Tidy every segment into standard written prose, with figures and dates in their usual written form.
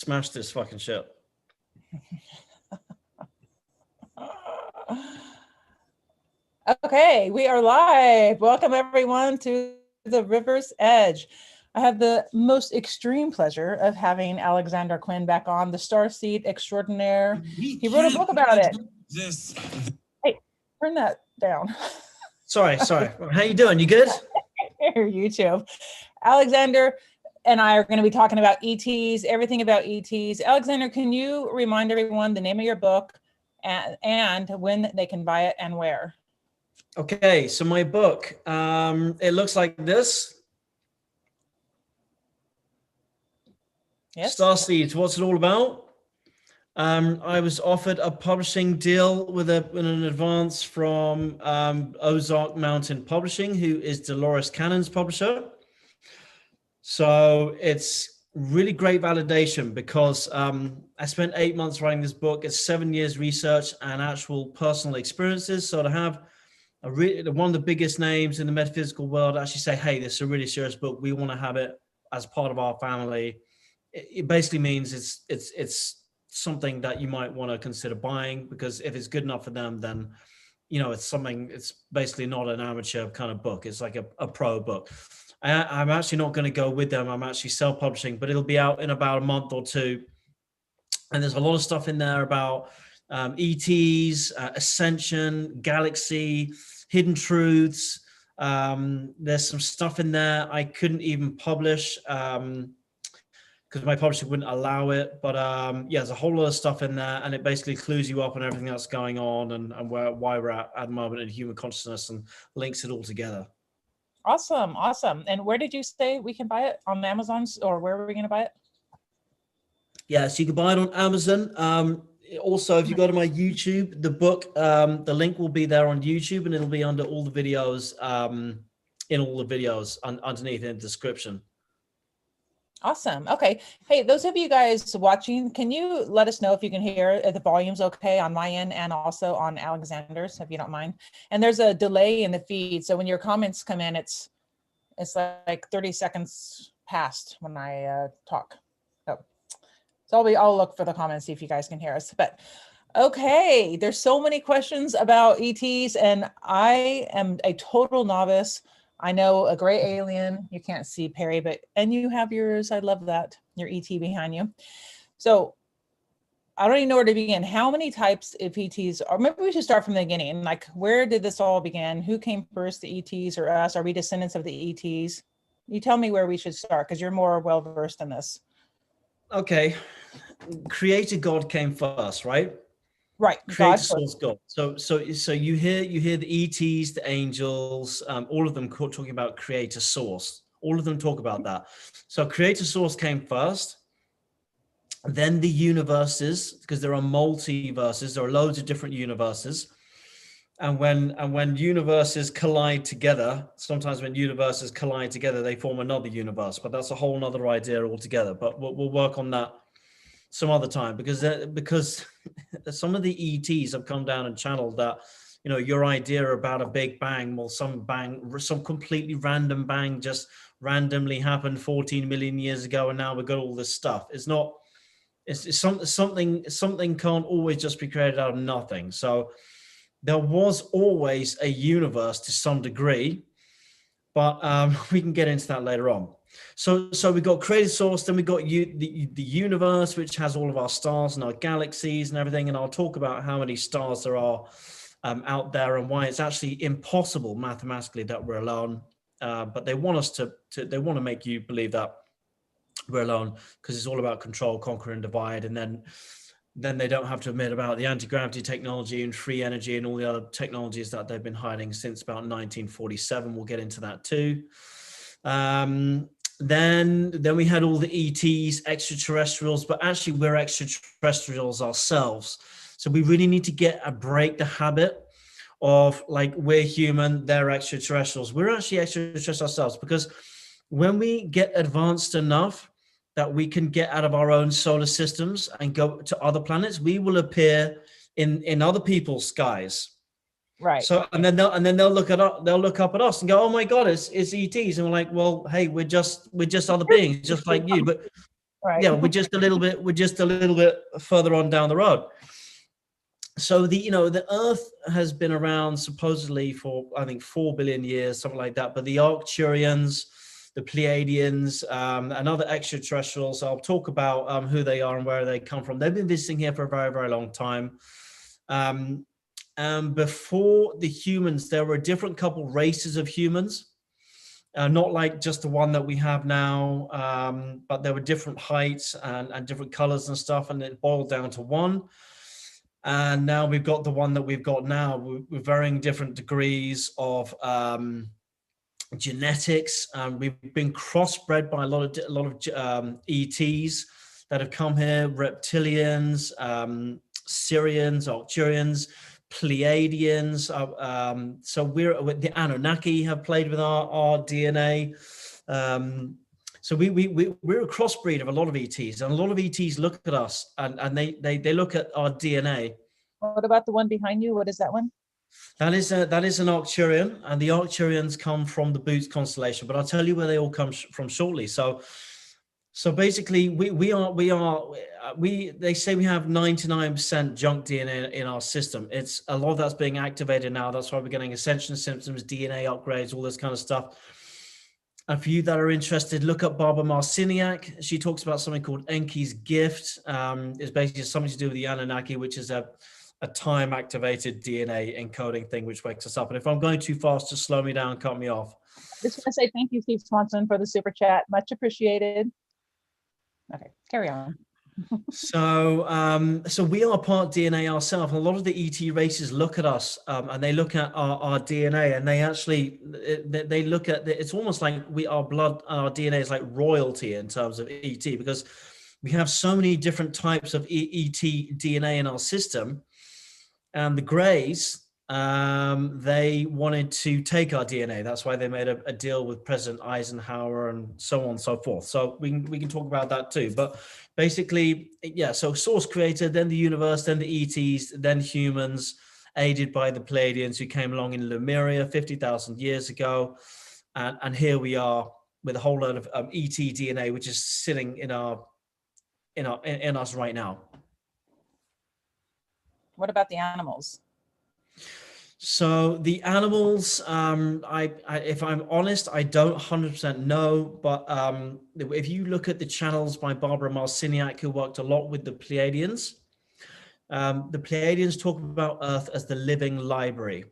smash this fucking shit. Okay, we are live. Welcome everyone to the River's Edge. I have the most extreme pleasure of having Alexander Quinn back on, the Starseed extraordinaire. He wrote a book about it. Hey, turn that down. Sorry. How you doing? You good? YouTube. Alexander and I are going to be talking about ETs, everything about ETs. Alexander, can you remind everyone the name of your book and when they can buy it and where? Okay, so my book, it looks like this. Yes. Starseeds, what's it all about? I was offered a publishing deal with an advance from Ozark Mountain Publishing, who is Dolores Cannon's publisher. So it's really great validation because I spent 8 months writing this book. It's 7 years research and actual personal experiences. So to have one of the biggest names in the metaphysical world actually say, hey, this is a really serious book, we want to have it as part of our family, it basically means it's something that you might want to consider buying, because if it's good enough for them, then it's basically not an amateur kind of book. It's like a pro book. I'm actually not going to go with them. I'm actually self-publishing, but it'll be out in about a month or two, and there's a lot of stuff in there about ETs, ascension, galaxy, hidden truths. There's some stuff in there I couldn't even publish because my publisher wouldn't allow it. But yeah, there's a whole lot of stuff in there, and it basically clues you up on everything that's going on and why we're at the moment in human consciousness, and links it all together. Awesome. And where did you say we can buy it? On Amazon, or where are we going to buy it? Yeah, so you can buy it on Amazon. Also, if you go to my YouTube, the book, the link will be there on YouTube, and it'll be under all the videos, underneath in the description. Awesome. Okay. Hey, those of you guys watching, can you let us know if you can hear the volume's okay on my end and also on Alexander's, if you don't mind? And there's a delay in the feed, so when your comments come in, it's like 30 seconds past when I talk. So I'll look for the comments, see if you guys can hear us. But okay, there's so many questions about ETs, and I am a total novice. I know a gray alien. You can't see Perry, and you have yours. I love that, your ET behind you. So I don't even know where to begin. How many types of ETs are? Maybe we should start from the beginning. Like, where did this all begin? Who came first, the ETs or us? Are we descendants of the ETs? You tell me where we should start, because you're more well-versed in this. Okay. Creator God came first, right? Right. Creator source God. So you hear the ETs, the angels, all of them talking about creator source. All of them talk about that. So creator source came first. Then the universes, because there are multiverses, there are loads of different universes. And when universes collide together, sometimes when universes collide together, they form another universe. But that's a whole nother idea altogether. But we'll work on that some other time, because some of the ETs have come down and channeled that, your idea about a big bang, well, some completely random bang just randomly happened 14 million years ago, and now we've got all this stuff. Something can't always just be created out of nothing. So there was always a universe to some degree, but we can get into that later on. So we got creator source, then we got the universe, which has all of our stars and our galaxies and everything. And I'll talk about how many stars there are out there and why it's actually impossible mathematically that we're alone. But they want us they want to make you believe that we're alone, because it's all about control, conquer, and divide. And then they don't have to admit about the anti-gravity technology and free energy and all the other technologies that they've been hiding since about 1947. We'll get into that too. Then we had all the ETs, extraterrestrials, but actually we're extraterrestrials ourselves. So we really need to break the habit of, like, we're human, they're extraterrestrials. We're actually extraterrestrials ourselves, because when we get advanced enough that we can get out of our own solar systems and go to other planets, we will appear in other people's skies. Right. So and then they'll look up at us and go, oh my God, it's ETs. And we're like, well, hey, we're just other beings, just like you. Right. yeah, we're just a little bit further on down the road. So the Earth has been around supposedly for, I think, 4 billion years, something like that. But the Arcturians, the Pleiadians, and other extraterrestrials, I'll talk about who they are and where they come from. They've been visiting here for a very, very long time. And before the humans, there were a different couple races of humans. Not like just the one that we have now, but there were different heights and different colors and stuff, and it boiled down to one. And now we've got the one that we've got now with varying different degrees of genetics. We've been crossbred by a lot of ETs that have come here: reptilians, Syrians, Arcturians, Pleiadians. So the Anunnaki have played with our DNA. So we're a crossbreed of a lot of ETs, and a lot of ETs look at us and they look at our DNA. What about the one behind you? What is that one? That is an Arcturian, and the Arcturians come from the Boots constellation. But I'll tell you where they all come from shortly. So basically, they say we have 99% junk DNA in our system. It's a lot of that's being activated now. That's why we're getting ascension symptoms, DNA upgrades, all this kind of stuff. And for you that are interested, look up Barbara Marciniak. She talks about something called Enki's gift. It's basically something to do with the Anunnaki, which is a time-activated DNA encoding thing, which wakes us up. And if I'm going too fast, just slow me down, cut me off. I just want to say thank you, Steve Swanson, for the super chat. Much appreciated. Okay, carry on. So we are part DNA ourselves. A lot of the ET races look at us and they look at our DNA, and they look at it's almost like our DNA is like royalty in terms of ET, because we have so many different types of ET DNA in our system. And the Greys, they wanted to take our DNA. That's why they made a deal with President Eisenhower and so on and so forth. So we can talk about that too. But basically, yeah, so source creator, then the universe, then the ETs, then humans, aided by the Pleiadians who came along in Lemuria 50,000 years ago. And here we are with a whole load of ET DNA, which is sitting in us right now. What about the animals? So the animals, if I'm honest, I don't 100% know, but if you look at the channels by Barbara Marciniak, who worked a lot with the Pleiadians talk about Earth as the living library.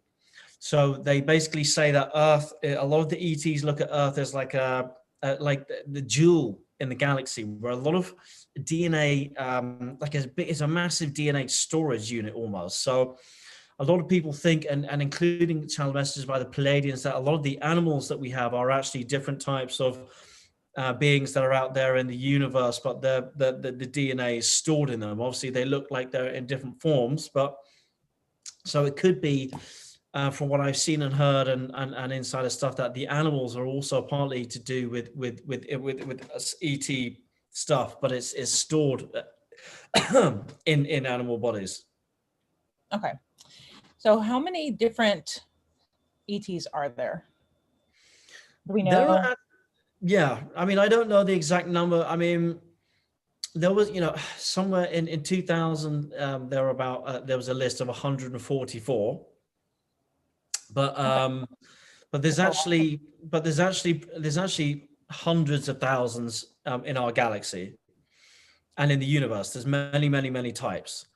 So they basically say that Earth, a lot of the ETs look at Earth as like the jewel in the galaxy, where a lot of DNA, it's a massive DNA storage unit almost. So a lot of people think, and including channel messages by the Pleiadians, that a lot of the animals that we have are actually different types of beings that are out there in the universe, but the DNA is stored in them. Obviously, they look like they're in different forms, but so it could be, from what I've seen and heard and insider stuff, that the animals are also partly to do with ET stuff, but it's stored in animal bodies. Okay. So how many different ETs are there? Do we know? Yeah, I mean, I don't know the exact number. I mean, there was, somewhere in 2000, there was a list of 144, but there's actually hundreds of thousands in our galaxy and in the universe. There's many, many, many types.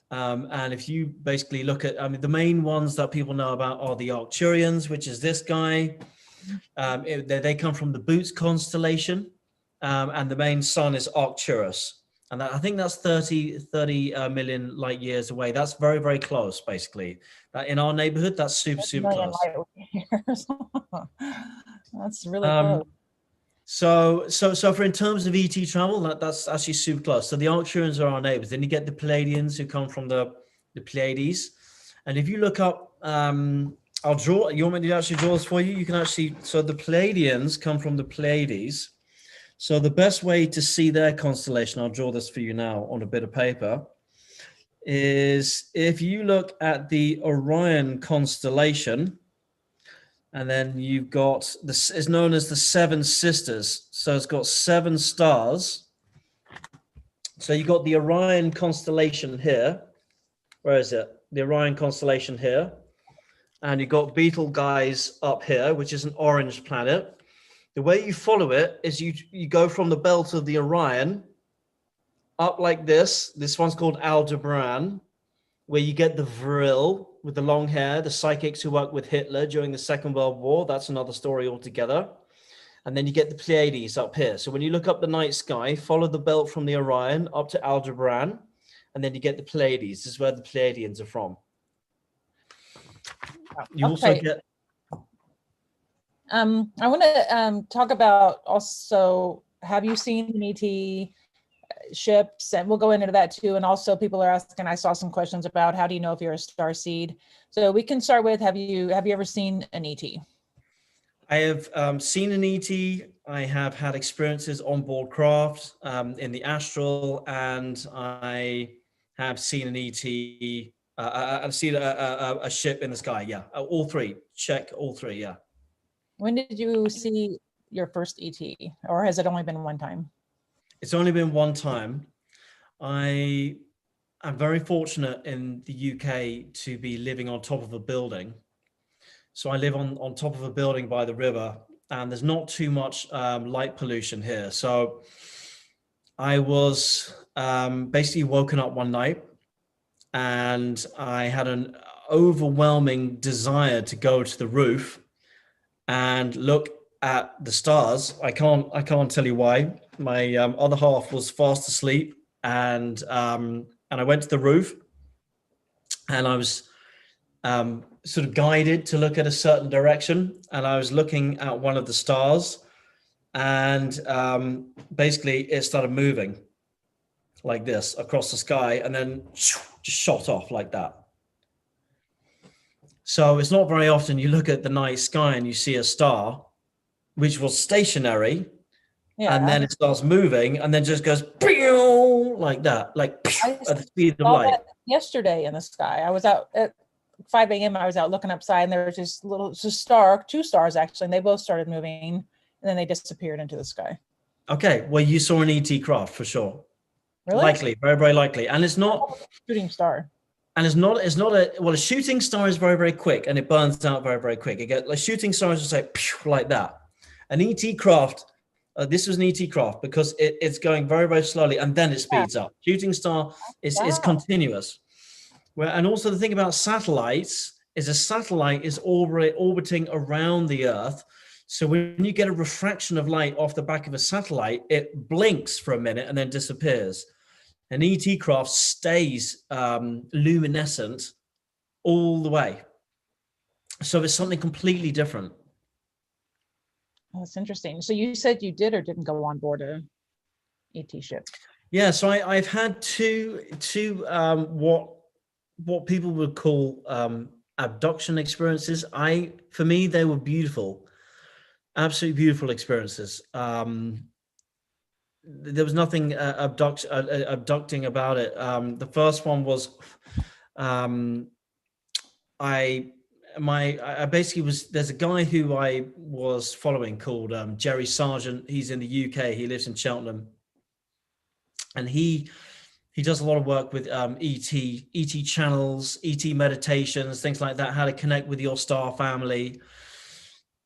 And if you basically look at, the main ones that people know about are the Arcturians, which is this guy. They come from the Boots constellation, and the main sun is Arcturus. And I think that's 30 million light years away. That's very, very close, basically. In our neighborhood, that's super close. That's really close. So for in terms of ET travel, that's actually super close. So the Arcturians are our neighbors. Then you get the Pleiadians who come from the Pleiades. And if you look up, I'll draw, you want me to actually draw this for you? You can actually, so the Pleiadians come from the Pleiades. So the best way to see their constellation, I'll draw this for you now on a bit of paper, is if you look at the Orion constellation, and then you've got this is known as the Seven Sisters. So it's got 7 stars So you got the Orion constellation here. Where is it? The Orion constellation here. And you got Betelgeuse up here, which is an orange planet. The way you follow it is you go from the belt of the Orion up like this. This one's called Aldebaran, where you get the Vril with the long hair, the psychics who worked with Hitler during the Second World War. That's another story altogether. And then you get the Pleiades up here. So when you look up the night sky, follow the belt from the Orion up to Aldebaran, and then you get the Pleiades. This is where the Pleiadians are from. You also get... I want to talk about also, have you seen an ET ships? And we'll go into that too. And also people are asking, I saw some questions about how do you know if you're a star seed? So we can start with, have you ever seen an ET? I have seen an ET. I have had experiences on board craft in the astral, and I have seen an ET. I've seen a ship in the sky. Yeah, all three. Check all three. Yeah. When did you see your first ET, or has it only been one time? It's only been one time. I am very fortunate in the UK to be living on top of a building. So I live on top of a building by the river, and there's not too much light pollution here. So I was basically woken up one night, and I had an overwhelming desire to go to the roof and look at the stars. I can't tell you why. My other half was fast asleep, and I went to the roof, and I was sort of guided to look at a certain direction, and I was looking at one of the stars, and basically it started moving like this across the sky, and then just shot off like that. So it's not very often you look at the night sky and you see a star which was stationary, and then it starts moving and then just goes like that, like at the speed of light. Yesterday in the sky, I was out at 5 a.m. I was out looking upside, and there was just two stars actually, and they both started moving, and then they disappeared into the sky. Okay, well, you saw an ET craft for sure. Really? Likely, very, very likely. And it's not shooting star. And it's not a shooting star is very, very quick, and it burns out very, very quick. A shooting star is just like that. An ET craft, this was an ET craft because it's going very, very slowly, and then it speeds up. Shooting star is continuous. And also the thing about satellites is a satellite is orbiting around the Earth. So when you get a refraction of light off the back of a satellite, it blinks for a minute and then disappears. An ET craft stays luminescent all the way. So it's something completely different. Oh, that's interesting. So you said you did or didn't go on board a ET ship? Yeah, so I've had two what people would call abduction experiences. For me, they were beautiful, absolutely beautiful experiences. There was nothing abducting about it. The first one was I basically was, there's a guy who I was following called Jerry Sargent. He's in the UK. He lives in Cheltenham, and he does a lot of work with ET channels, ET meditations, things like that, how to connect with your star family.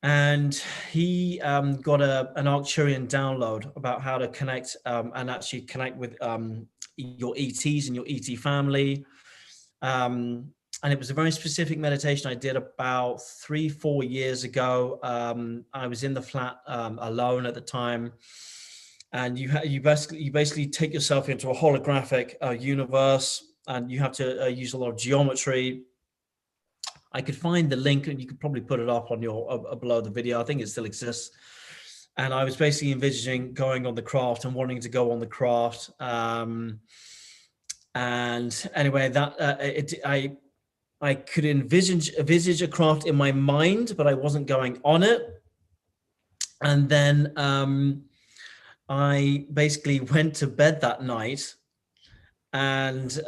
And he got an Arcturian download about how to connect and actually connect with your ETs and your ET family. And it was a very specific meditation I did about 3-4 years ago. I was in the flat alone at the time. And you basically take yourself into a holographic universe, and you have to use a lot of geometry. I could find the link, and you could probably put it up on your below the video. I think it still exists. And I was basically envisaging going on the craft and wanting to go on the craft. And anyway, that I could envisage a craft in my mind, but I wasn't going on it. And then I basically went to bed that night and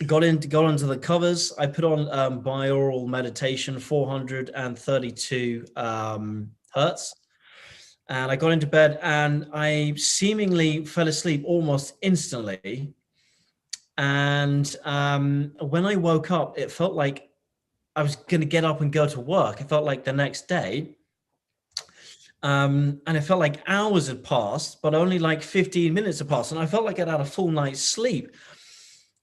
got into the covers. I put on binaural meditation, 432 hertz, And I got into bed and I seemingly fell asleep almost instantly. And when I woke up, it felt like I was going to get up and go to work. It felt like the next day. And it felt like hours had passed, but only like 15 minutes had passed. And I felt like I'd had a full night's sleep.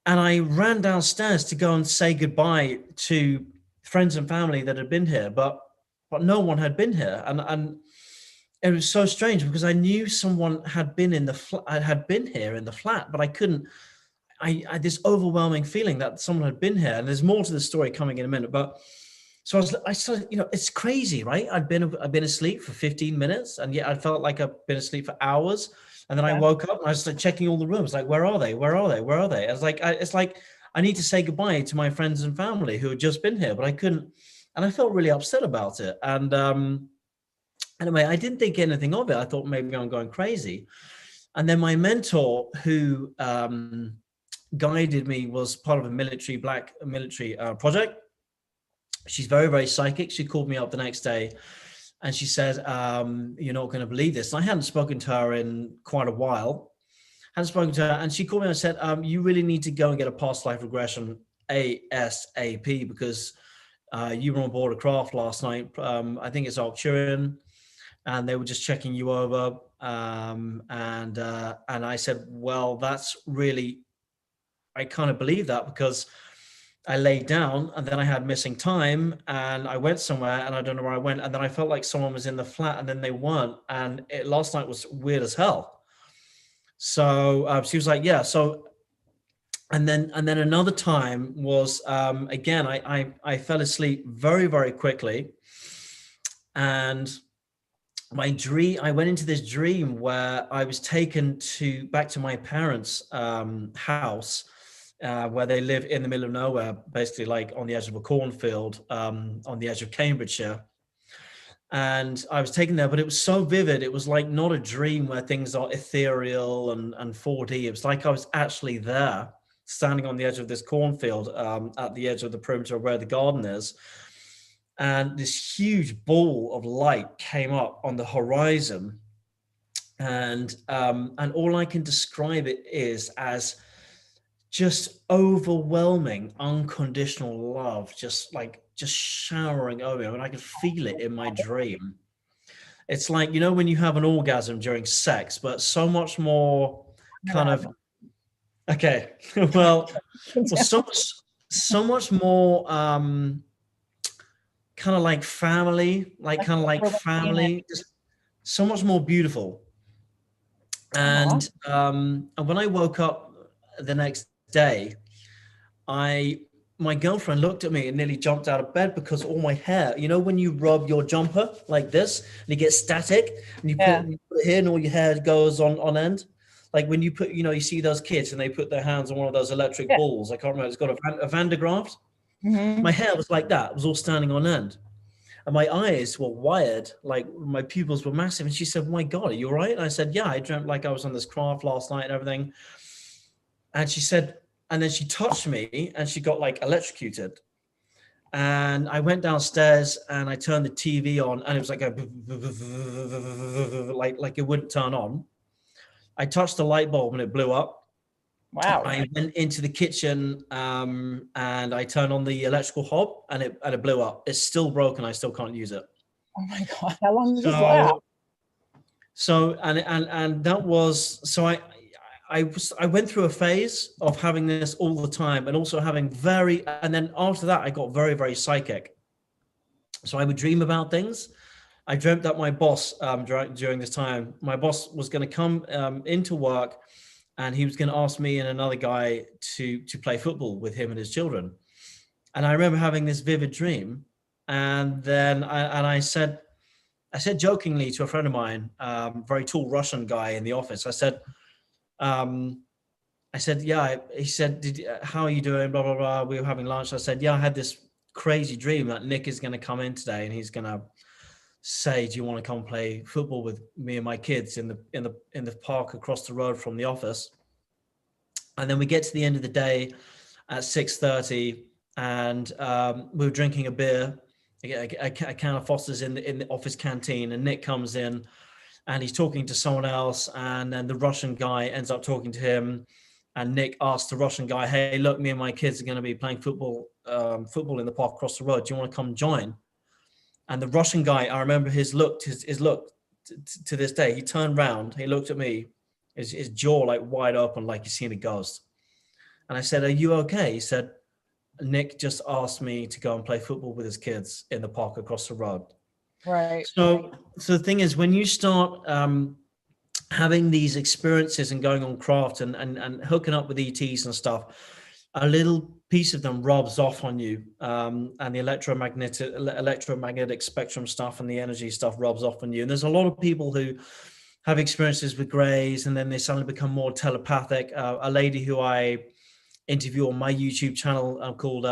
And I ran downstairs to go and say goodbye to friends and family that had been here, but no one had been here. And it was so strange because I knew someone had been in the had been here in the flat, but I couldn't. I had this overwhelming feeling that someone had been here, and there's more to the story coming in a minute. But so I started, it's crazy, right? I've been asleep for 15 minutes, and yet I felt like I've been asleep for hours. And then I woke up and I started checking all the rooms, like, where are they? Where are they? Where are they? I was like, it's like I need to say goodbye to my friends and family who had just been here, but I couldn't, and I felt really upset about it. And anyway, I didn't think anything of it. I thought maybe I'm going crazy. And then my mentor, who guided me, was part of a black military project. She's very, very psychic. She called me up the next day and she said, you're not going to believe this. And I hadn't spoken to her in quite a while. Hadn't spoken to her. And she called me and said, you really need to go and get a past life regression ASAP, because you were on board a craft last night. I think it's Arcturian, and they were just checking you over. And I said, well, that's really, I kind of believe that, because I laid down and then I had missing time and I went somewhere and I don't know where I went. And then I felt like someone was in the flat and then they weren't. And last night was weird as hell. So she was like, yeah. So, and then another time was, again, I fell asleep very, very quickly. And I went into this dream where I was taken back to my parents' house, where they live in the middle of nowhere, basically like on the edge of a cornfield, on the edge of Cambridgeshire. And I was taken there, but it was so vivid. It was like not a dream where things are ethereal and 4D. It was like I was actually there, standing on the edge of this cornfield, at the edge of the perimeter of where the garden is. And this huge ball of light came up on the horizon. And all I can describe it is as just overwhelming, unconditional love, just showering over me. I mean, I could feel it in my dream. It's like, when you have an orgasm during sex, but so much more kind of, okay, well, so much more, kind of like family, just so much more beautiful. And when I woke up the next day, my girlfriend looked at me and nearly jumped out of bed, because all my hair, when you rub your jumper like this and you get static and you put it here and all your hair goes on end. Like when you put, you see those kids and they put their hands on one of those electric balls. I can't remember. It's got a Van de Graaft. Mm-hmm. My hair was like that. It was all standing on end. And my eyes were wired, like my pupils were massive. And she said, my God, are you all right? And I said, yeah, I dreamt like I was on this craft last night and everything. And she said, and then she touched me and she got like electrocuted. And I went downstairs and I turned the TV on and it was like like it wouldn't turn on. I touched the light bulb and it blew up. Wow. I went into the kitchen and I turned on the electrical hob and it blew up. It's still broken. I still can't use it. Oh my God. How long did this last? So, and that was, so I went through a phase of having this all the time and also having and then after that, I got very, very psychic. So I would dream about things. I dreamt that my boss, during this time, my boss was going to come into work and he was going to ask me and another guy to play football with him and his children. And I remember having this vivid dream. And then I said jokingly to a friend of mine, very tall Russian guy in the office, I said, yeah, he said, how are you doing? Blah, blah, blah. We were having lunch. I said, yeah, I had this crazy dream that Nick is going to come in today and he's going to say, do you want to come play football with me and my kids in the park across the road from the office? And then we get to the end of the day at 6:30 and we were drinking a beer, a can of Foster's in the office canteen, and Nick comes in and he's talking to someone else, and then the Russian guy ends up talking to him, and Nick asks the Russian guy, "Hey, look, me and my kids are going to be playing football in the park across the road. Do you want to come join?" And the Russian guy, I remember his look to this day. He turned around, he looked at me, his jaw like wide open, like he's seen a ghost. And I said, "Are you okay?" He said, "Nick just asked me to go and play football with his kids in the park across the road." Right. So the thing is, when you start having these experiences and going on craft and hooking up with ETs and stuff, a little piece of them rubs off on you, and the electromagnetic spectrum stuff and the energy stuff rubs off on you. And there's a lot of people who have experiences with greys, and then they suddenly become more telepathic. A lady who I interview on my YouTube channel called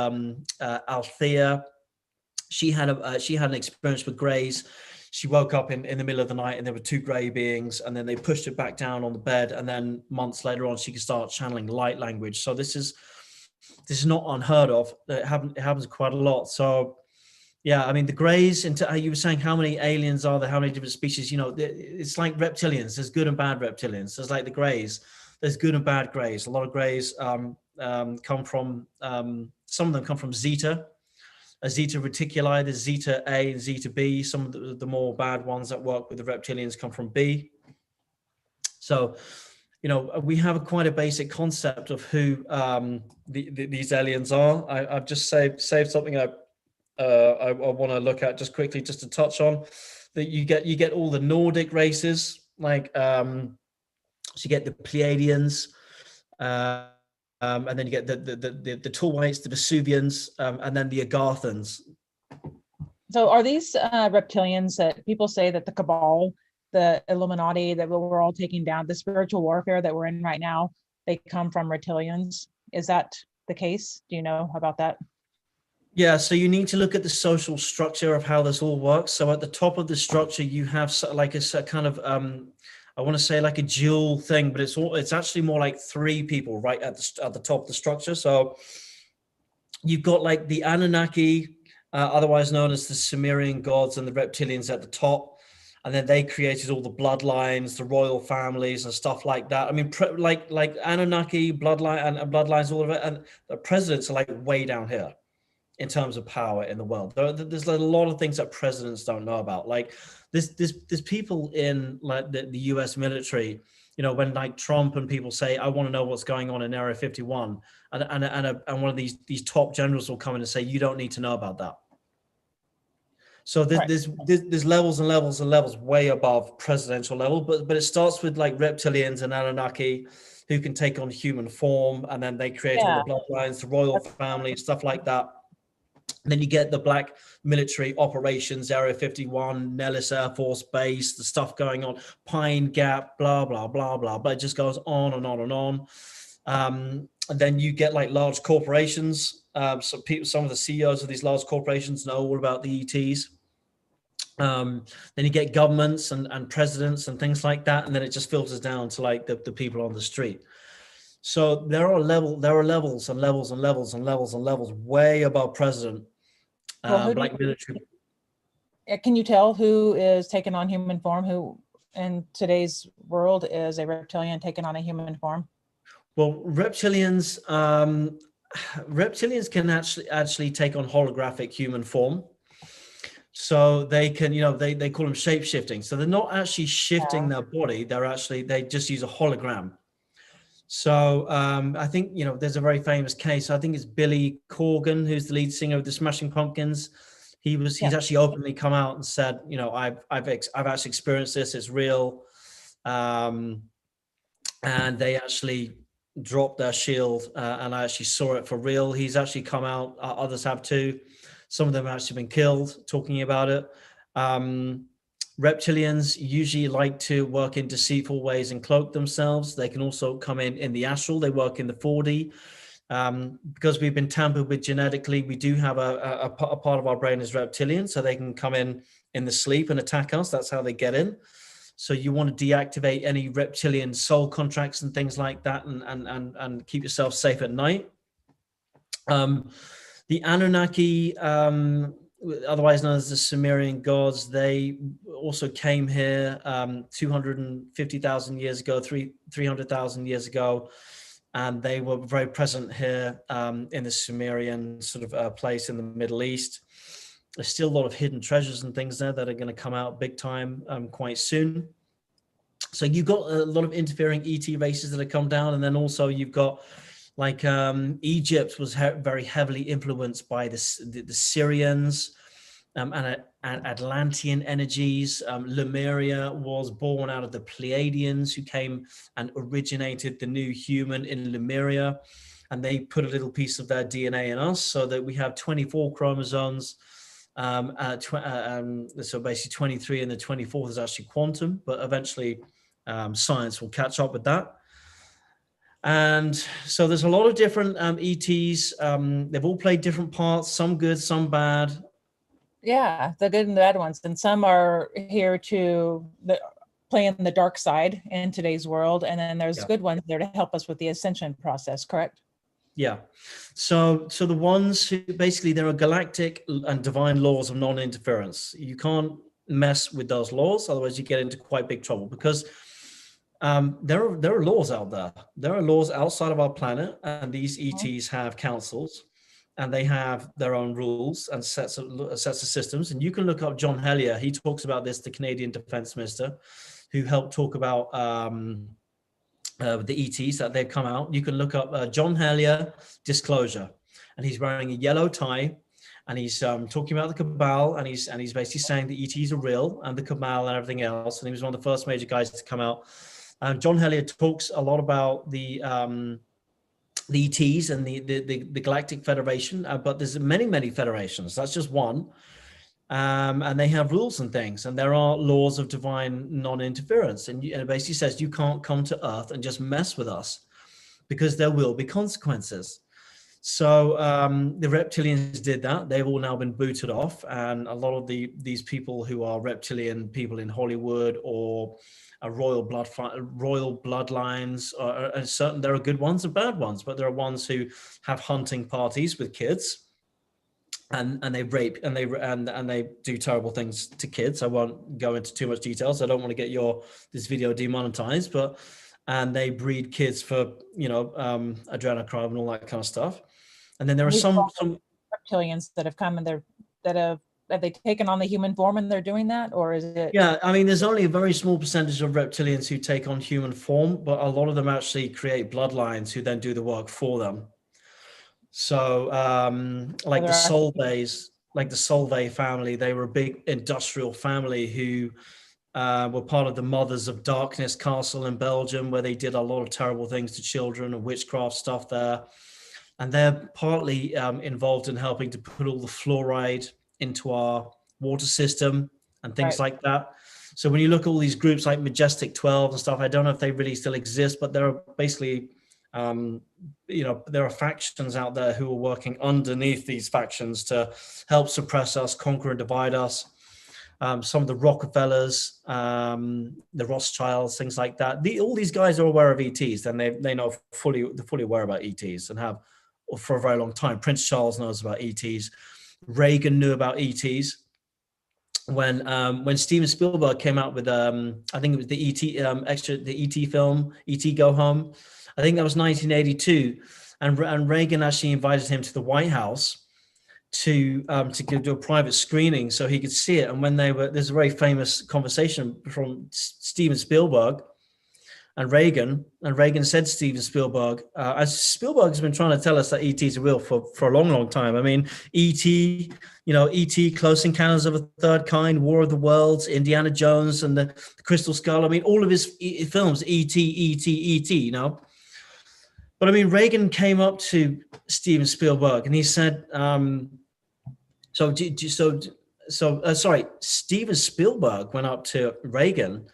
Althea, she had an experience with greys. She woke up in the middle of the night and there were two grey beings, and then they pushed her back down on the bed, and then months later on she could start channeling light language. So this is not unheard of. It happens quite a lot. So yeah, I mean, the greys, into you were saying, how many aliens are there, how many different species? It's like reptilians. There's good and bad reptilians. There's like the greys. There's good and bad greys. A lot of greys come from some of them come from Zeta Reticuli. There's Zeta A and Zeta B. Some of the more bad ones that work with the reptilians come from B. So, we have quite a basic concept of who these aliens are. I've just saved something I want to look at just quickly, just to touch on that. You get all the Nordic races, like so you get the Pleiadians. And then you get the Tolwites, the Vesuvians, and then the Agarthans. So are these reptilians that people say that the Cabal, the Illuminati, that we're all taking down, the spiritual warfare that we're in right now, they come from reptilians? Is that the case? Do you know about that? Yeah, so you need to look at the social structure of how this all works. So at the top of the structure, you have like a kind of I want to say like a dual thing, but it's actually more like three people right at the top of the structure. So you've got like the Anunnaki, otherwise known as the Sumerian gods, and the reptilians at the top. And then they created all the bloodlines, the royal families and stuff like that. I mean, like Anunnaki, bloodlines, all of it. And the presidents are like way down here in terms of power in the world. There's a lot of things that presidents don't know about. Like there's people in like the US military, when like Trump and people say, "I want to know what's going on in Area 51," and one of these top generals will come in and say, "You don't need to know about that." So there's levels and levels and levels way above presidential level, but it starts with like reptilians and Anunnaki who can take on human form, and then they create all the bloodlines, the royal family, stuff like that. And then you get the black military operations, Area 51, Nellis Air Force Base, the stuff going on, Pine Gap, blah, blah, blah, blah, but it just goes on and on and on. And then you get like large corporations. Some of the CEOs of these large corporations know all about the ETs. Then you get governments and presidents and things like that. And then it just filters down to like the people on the street. So there are levels and levels and levels and levels and levels way above president. Black military. Can you tell who is taking on human form? Who in today's world is a reptilian taking on a human form? Well, reptilians can actually take on holographic human form. So they can, they call them shape shifting. So they're not actually shifting their body. They just use a hologram. So I think, there's a very famous case. I think it's Billy Corgan, who's the lead singer of the Smashing Pumpkins. He's actually openly come out and said, I've actually experienced this. It's real. And they actually dropped their shield, and I actually saw it for real. He's actually come out. Others have too. Some of them have actually been killed talking about it. Reptilians usually like to work in deceitful ways and cloak themselves. They can also come in the astral. They work in the 4D. Because we've been tampered with genetically, we do have a part of our brain is reptilian, so they can come in the sleep and attack us. That's how they get in. So you want to deactivate any reptilian soul contracts and things like that, and keep yourself safe at night. The Anunnaki, otherwise known as the Sumerian gods. They also came here 250,000 years ago, 300,000 years ago, and they were very present here in the Sumerian sort of place in the Middle East. There's still a lot of hidden treasures and things there that are going to come out big time quite soon. So you've got a lot of interfering ET races that have come down, and then also you've got like Egypt was very heavily influenced by the Syrians and Atlantean energies. Lemuria was born out of the Pleiadians, who came and originated the new human in Lemuria, and they put a little piece of their DNA in us, so that we have 24 chromosomes. So basically 23, and the 24th is actually quantum, but eventually science will catch up with that. And so there's a lot of different ETs. They've all played different parts, some good, some bad. Yeah, the good and the bad ones. And some are here to play in the dark side in today's world. And then there's good ones there to help us with the ascension process, correct? Yeah. So the ones who basically, there are galactic and divine laws of non-interference. You can't mess with those laws, otherwise you get into quite big trouble, because there are laws out there. There are laws outside of our planet, and these ETs have councils, and they have their own rules and sets of systems. And you can look up John Hellier. He talks about this, the Canadian Defense Minister, who helped talk about the ETs that they've come out. You can look up John Hellier disclosure, and he's wearing a yellow tie, and he's talking about the cabal, and he's basically saying the ETs are real, and the cabal and everything else. And he was one of the first major guys to come out. John Hellier talks a lot about the ETs and the Galactic Federation, but there's many federations. That's just one. And they have rules and things, and there are laws of divine non-interference. And it basically says you can't come to Earth and just mess with us, because there will be consequences. So the reptilians did that. They've all now been booted off, and a lot of these people who are reptilian people in Hollywood or royal bloodlines, are certain. There are good ones and bad ones, but there are ones who have hunting parties with kids, and they rape and they do terrible things to kids. I won't go into too much details. I don't want to get this video demonetized, and they breed kids for adrenochrome and all that kind of stuff. And then there are some reptilians that have come, and have they taken on the human form and they're doing that, or is it? Yeah, I mean, there's only a very small percentage of reptilians who take on human form, but a lot of them actually create bloodlines who then do the work for them. So like the Solvay family, they were a big industrial family who were part of the Mothers of Darkness castle in Belgium, where they did a lot of terrible things to children and witchcraft stuff there. And they're partly involved in helping to put all the fluoride into our water system and things like that. So when you look at all these groups like Majestic 12 and stuff, I don't know if they really still exist, but there are basically, there are factions out there who are working underneath these factions to help suppress us, conquer and divide us. Some of the Rockefellers, the Rothschilds, things like that. All these guys are aware of ETs, and they know they're fully aware about ETs, and have for a very long time. Prince Charles knows about ETs. Reagan knew about ETs. When Steven Spielberg came out with I think it was the ET film, ET Go Home. I think that was 1982, and Reagan actually invited him to the White House to do a private screening so he could see it. And there's a very famous conversation from Steven Spielberg and Reagan said to Steven Spielberg, as Spielberg has been trying to tell us that ETs are real for a long time. I mean, ET, Close Encounters of a Third Kind, War of the Worlds, Indiana Jones and the Crystal Skull. I mean, all of his films, ET, But I mean, Reagan came up to Steven Spielberg and he said, Steven Spielberg went up to Reagan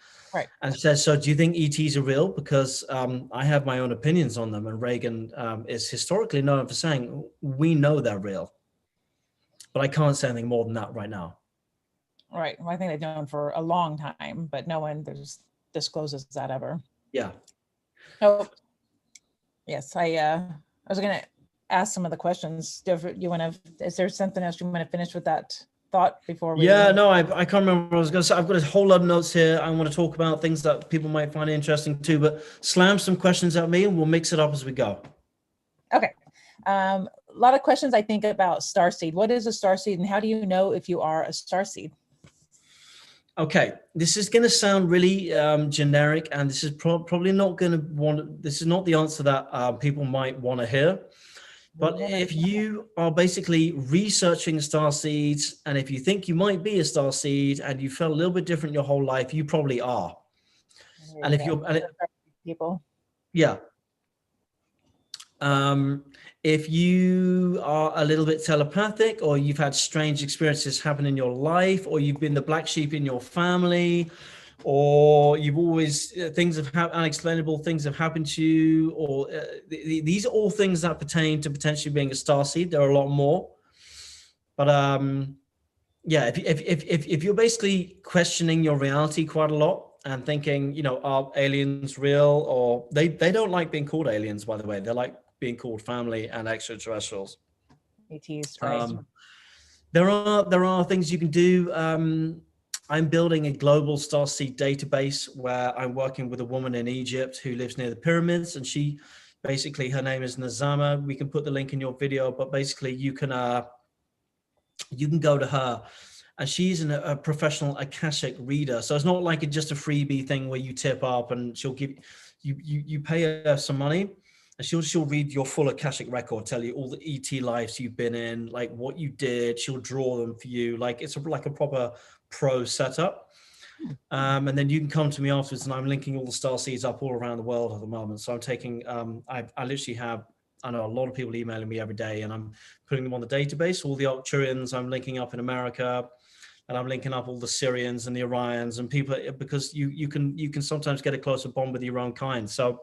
and said, so do you think ETs are real? Because I have my own opinions on them. And Reagan is historically known for saying, we know they're real, but I can't say anything more than that right now. Right. Well, I think they've known for a long time, but no one discloses that ever. Yeah. Oh, yes. I was going to ask some of the questions. Is there something else you want to finish with that thought before we? Yeah, no, I can't remember what I was going to say. I've got a whole lot of notes here. I want to talk about things that people might find interesting too, but slam some questions at me and we'll mix it up as we go. Okay. A lot of questions I think about starseed. What is a starseed and how do you know if you are a starseed? Okay, this is going to sound really generic, and this is probably not going to this is not the answer that people might want to hear. But if you are basically researching star seeds, and if you think you might be a star seed and you felt a little bit different your whole life, you probably are. And if you're, people, yeah. If you are a little bit telepathic, or you've had strange experiences happen in your life, or you've been the black sheep in your family, or you've always things have unexplainable things have happened to you, or these are all things that pertain to potentially being a starseed. There are a lot more, but yeah, if you're basically questioning your reality quite a lot and thinking, you know, are aliens real? Or they don't like being called aliens, by the way. They like being called family and extraterrestrials. ETs, right? There are things you can do. I'm building a global starseed database where I'm working with a woman in Egypt who lives near the pyramids, and she basically, her name is Nazama. We can put the link in your video, but basically you can go to her, and she's a professional Akashic reader. So it's not like just a freebie thing where you tip up and she'll give you pay her some money, and she'll read your full Akashic record, tell you all the ET lives you've been in, like what you did. She'll draw them for you. Like it's like a proper pro setup. And then you can come to me afterwards, and I'm linking all the star seeds up all around the world at the moment. So I'm taking, I literally have, I know a lot of people emailing me every day, and I'm putting them on the database. All the Arcturians I'm linking up in America, and I'm linking up all the Syrians and the Orions and people, because you can sometimes get a closer bond with your own kind. So,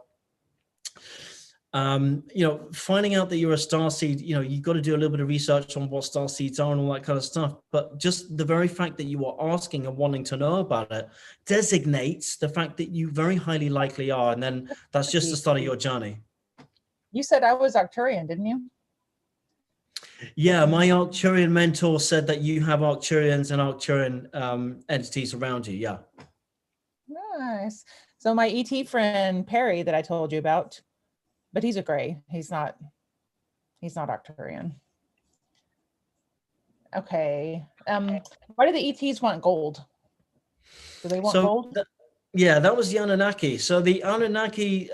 you know, finding out that you're a starseed, you know, you've got to do a little bit of research on what starseeds are and all that kind of stuff. But just the very fact that you are asking and wanting to know about it designates the fact that you very highly likely are. And then that's just the start of your journey. You said I was Arcturian, didn't you? Yeah, my Arcturian mentor said that you have Arcturians and Arcturian entities around you. Yeah. Nice. So my ET friend Perry that I told you about, but he's a gray. He's not Arcturian. Okay. Why do the ETs want gold? Do they want gold? Yeah, that was the Anunnaki. So the Anunnaki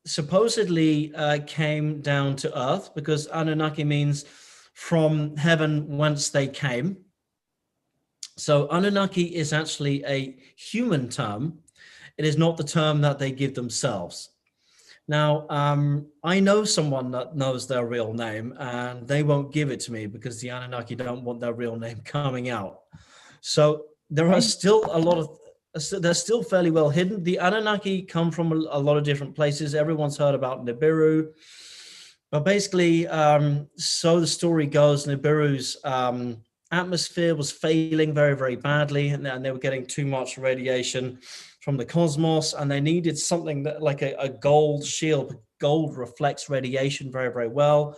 supposedly came down to Earth, because Anunnaki means from heaven whence they came. So Anunnaki is actually a human term. It is not the term that they give themselves. Now, I know someone that knows their real name, and they won't give it to me because the Anunnaki don't want their real name coming out. So there are still a lot of, they're still fairly well hidden. The Anunnaki come from a lot of different places. Everyone's heard about Nibiru. But basically, so the story goes, Nibiru's atmosphere was failing very, very badly, and they were getting too much radiation from the cosmos, and they needed something that like a gold shield. Gold reflects radiation very, very well.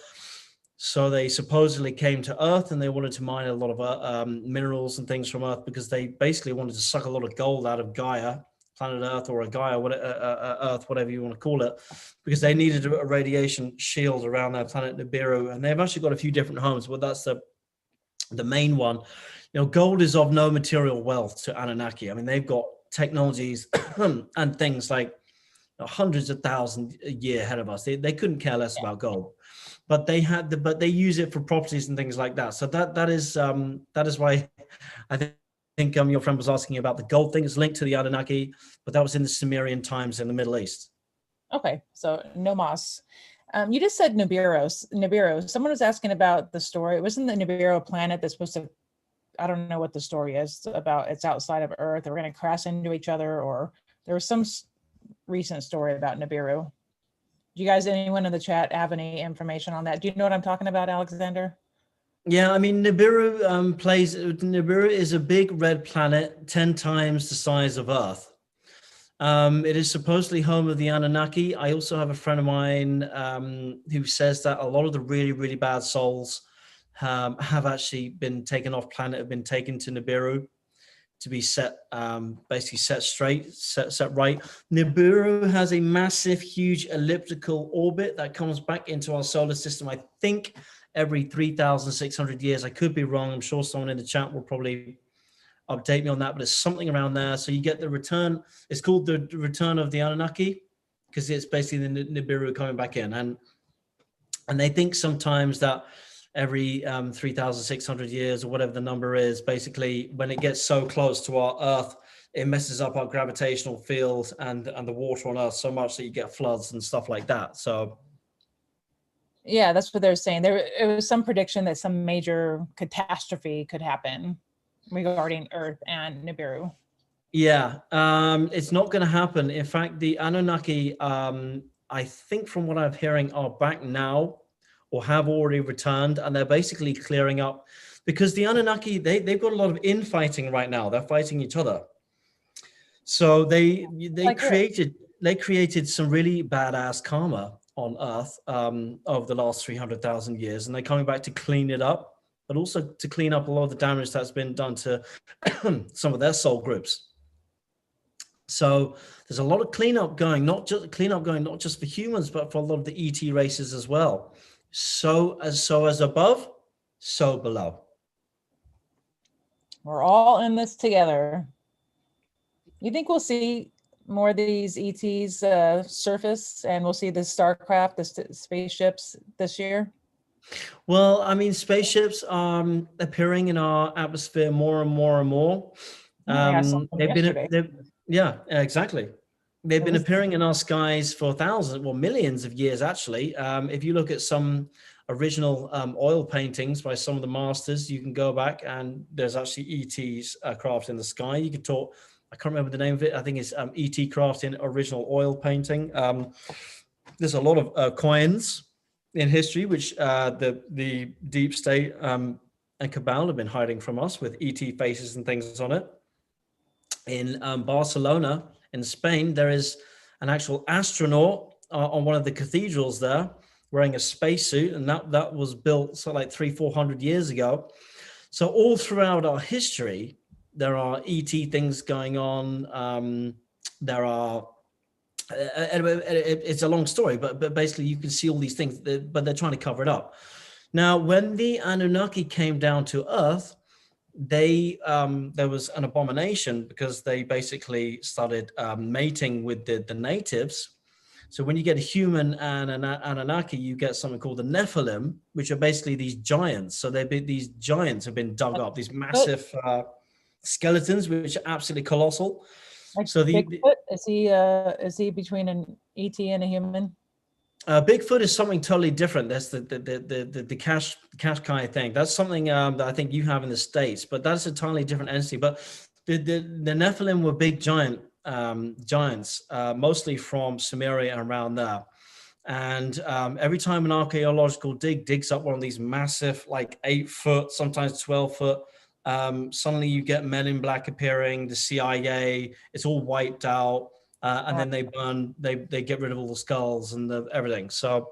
So they supposedly came to Earth, and they wanted to mine a lot of minerals and things from Earth, because they basically wanted to suck a lot of gold out of Gaia, planet Earth, or a Gaia, Earth, whatever you want to call it, because they needed a radiation shield around their planet Nibiru. And they've actually got a few different homes, but that's the main one. You know, gold is of no material wealth to Anunnaki. I mean, they've got technologies and things like hundreds of thousands a year ahead of us. They couldn't care less about gold, but they use it for properties and things like that. So that is why I think your friend was asking about the gold thing. It's linked to the Anunnaki, but that was in the Sumerian times in the Middle East. Okay, so Nomos. You just said Nibiru. Someone was asking about the story. It wasn't the Nibiru planet that's supposed to, I don't know what the story is about. It's outside of Earth. We're going to crash into each other, or there was some recent story about Nibiru. Do you guys, anyone in the chat, have any information on that? Do you know what I'm talking about, Alexander? Yeah, I mean, Nibiru is a big red planet, 10 times the size of Earth. It is supposedly home of the Anunnaki. I also have a friend of mine who says that a lot of the really, really bad souls have actually been taken off planet, have been taken to Nibiru to be set, basically set straight, set right. Nibiru has a massive, huge elliptical orbit that comes back into our solar system, I think, every 3,600 years. I could be wrong. I'm sure someone in the chat will probably update me on that, but it's something around there. So you get the return. It's called the return of the Anunnaki, because it's basically the Nibiru coming back in. And they think sometimes that every 3,600 years or whatever the number is, basically when it gets so close to our Earth, it messes up our gravitational field and the water on Earth so much that you get floods and stuff like that. So yeah, that's what they're saying. It was some prediction that some major catastrophe could happen regarding Earth and Nibiru. yeah, it's not going to happen. In fact, the Anunnaki, I think from what I'm hearing, are back now or have already returned, and they're basically clearing up, because the Anunnaki, they've got a lot of infighting right now. They're fighting each other. So they created some really badass karma on Earth over the last 300,000 years, and they're coming back to clean it up, but also to clean up a lot of the damage that's been done to some of their soul groups. So there's a lot of cleanup going, not just for humans, but for a lot of the ET races as well. So as above, so below. We're all in this together. You think we'll see more of these ETs surface, and we'll see the starcraft, the spaceships this year? Well, I mean, spaceships are appearing in our atmosphere more and more and more. Yeah, exactly. They've been appearing in our skies for thousands, well, millions of years, actually. If you look at some original oil paintings by some of the masters, you can go back and there's actually ET's craft in the sky. You could talk, I can't remember the name of it. I think it's ET craft in original oil painting. There's a lot of coins in history, which the deep state and cabal have been hiding from us, with ET faces and things on it. In Barcelona, in Spain, there is an actual astronaut on one of the cathedrals there wearing a spacesuit, and that was built so like 300-400 years ago. So all throughout our history, there are ET things going on. There are, it's a long story, but basically you can see all these things, but they're trying to cover it up. Now, when the Anunnaki came down to Earth, there was an abomination, because they basically started mating with the natives. So when you get a human and an Anunnaki, you get something called the Nephilim, which are basically these giants. So these giants have been dug up, these massive skeletons, which are absolutely colossal. Like, so is he between an ET and a human? Bigfoot is something totally different. That's the Kashkai thing. That's something that I think you have in the States, but that's a totally different entity. But the Nephilim were big giants, mostly from Sumeria and around there. And every time an archaeological dig digs up one of these massive, like 8 foot, sometimes 12 foot, suddenly you get Men in Black appearing, the CIA. It's all wiped out. And then they get rid of all the skulls and everything. So,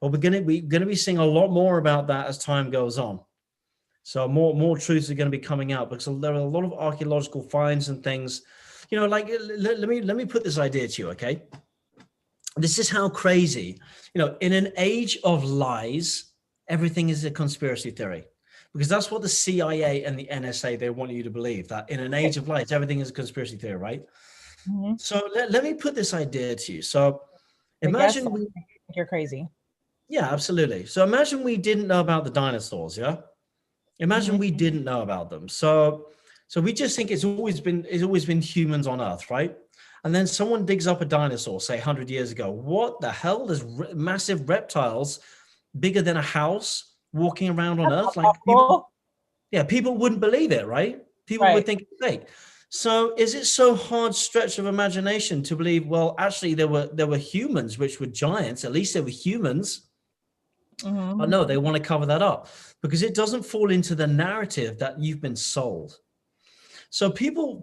but we're going to be seeing a lot more about that as time goes on. So more truths are going to be coming out, because there are a lot of archaeological finds and things. You know, like let me put this idea to you, okay? This is how crazy, you know, in an age of lies, everything is a conspiracy theory, because that's what the CIA and the NSA, they want you to believe, that in an age of lies, everything is a conspiracy theory, right? Mm-hmm. So let me put this idea to you. So imagine you're crazy. Yeah, absolutely. So imagine we didn't know about the dinosaurs. Yeah. Imagine we didn't know about them. So we just think it's always been humans on Earth, right? And then someone digs up a dinosaur, say 100 years ago. What the hell? There's massive reptiles bigger than a house walking around on Earth. Like people wouldn't believe it, right? People would think it's fake. So is it so hard stretch of imagination to believe, well, actually there were humans, which were giants, at least they were humans. Mm-hmm. But no, they want to cover that up because it doesn't fall into the narrative that you've been sold. So people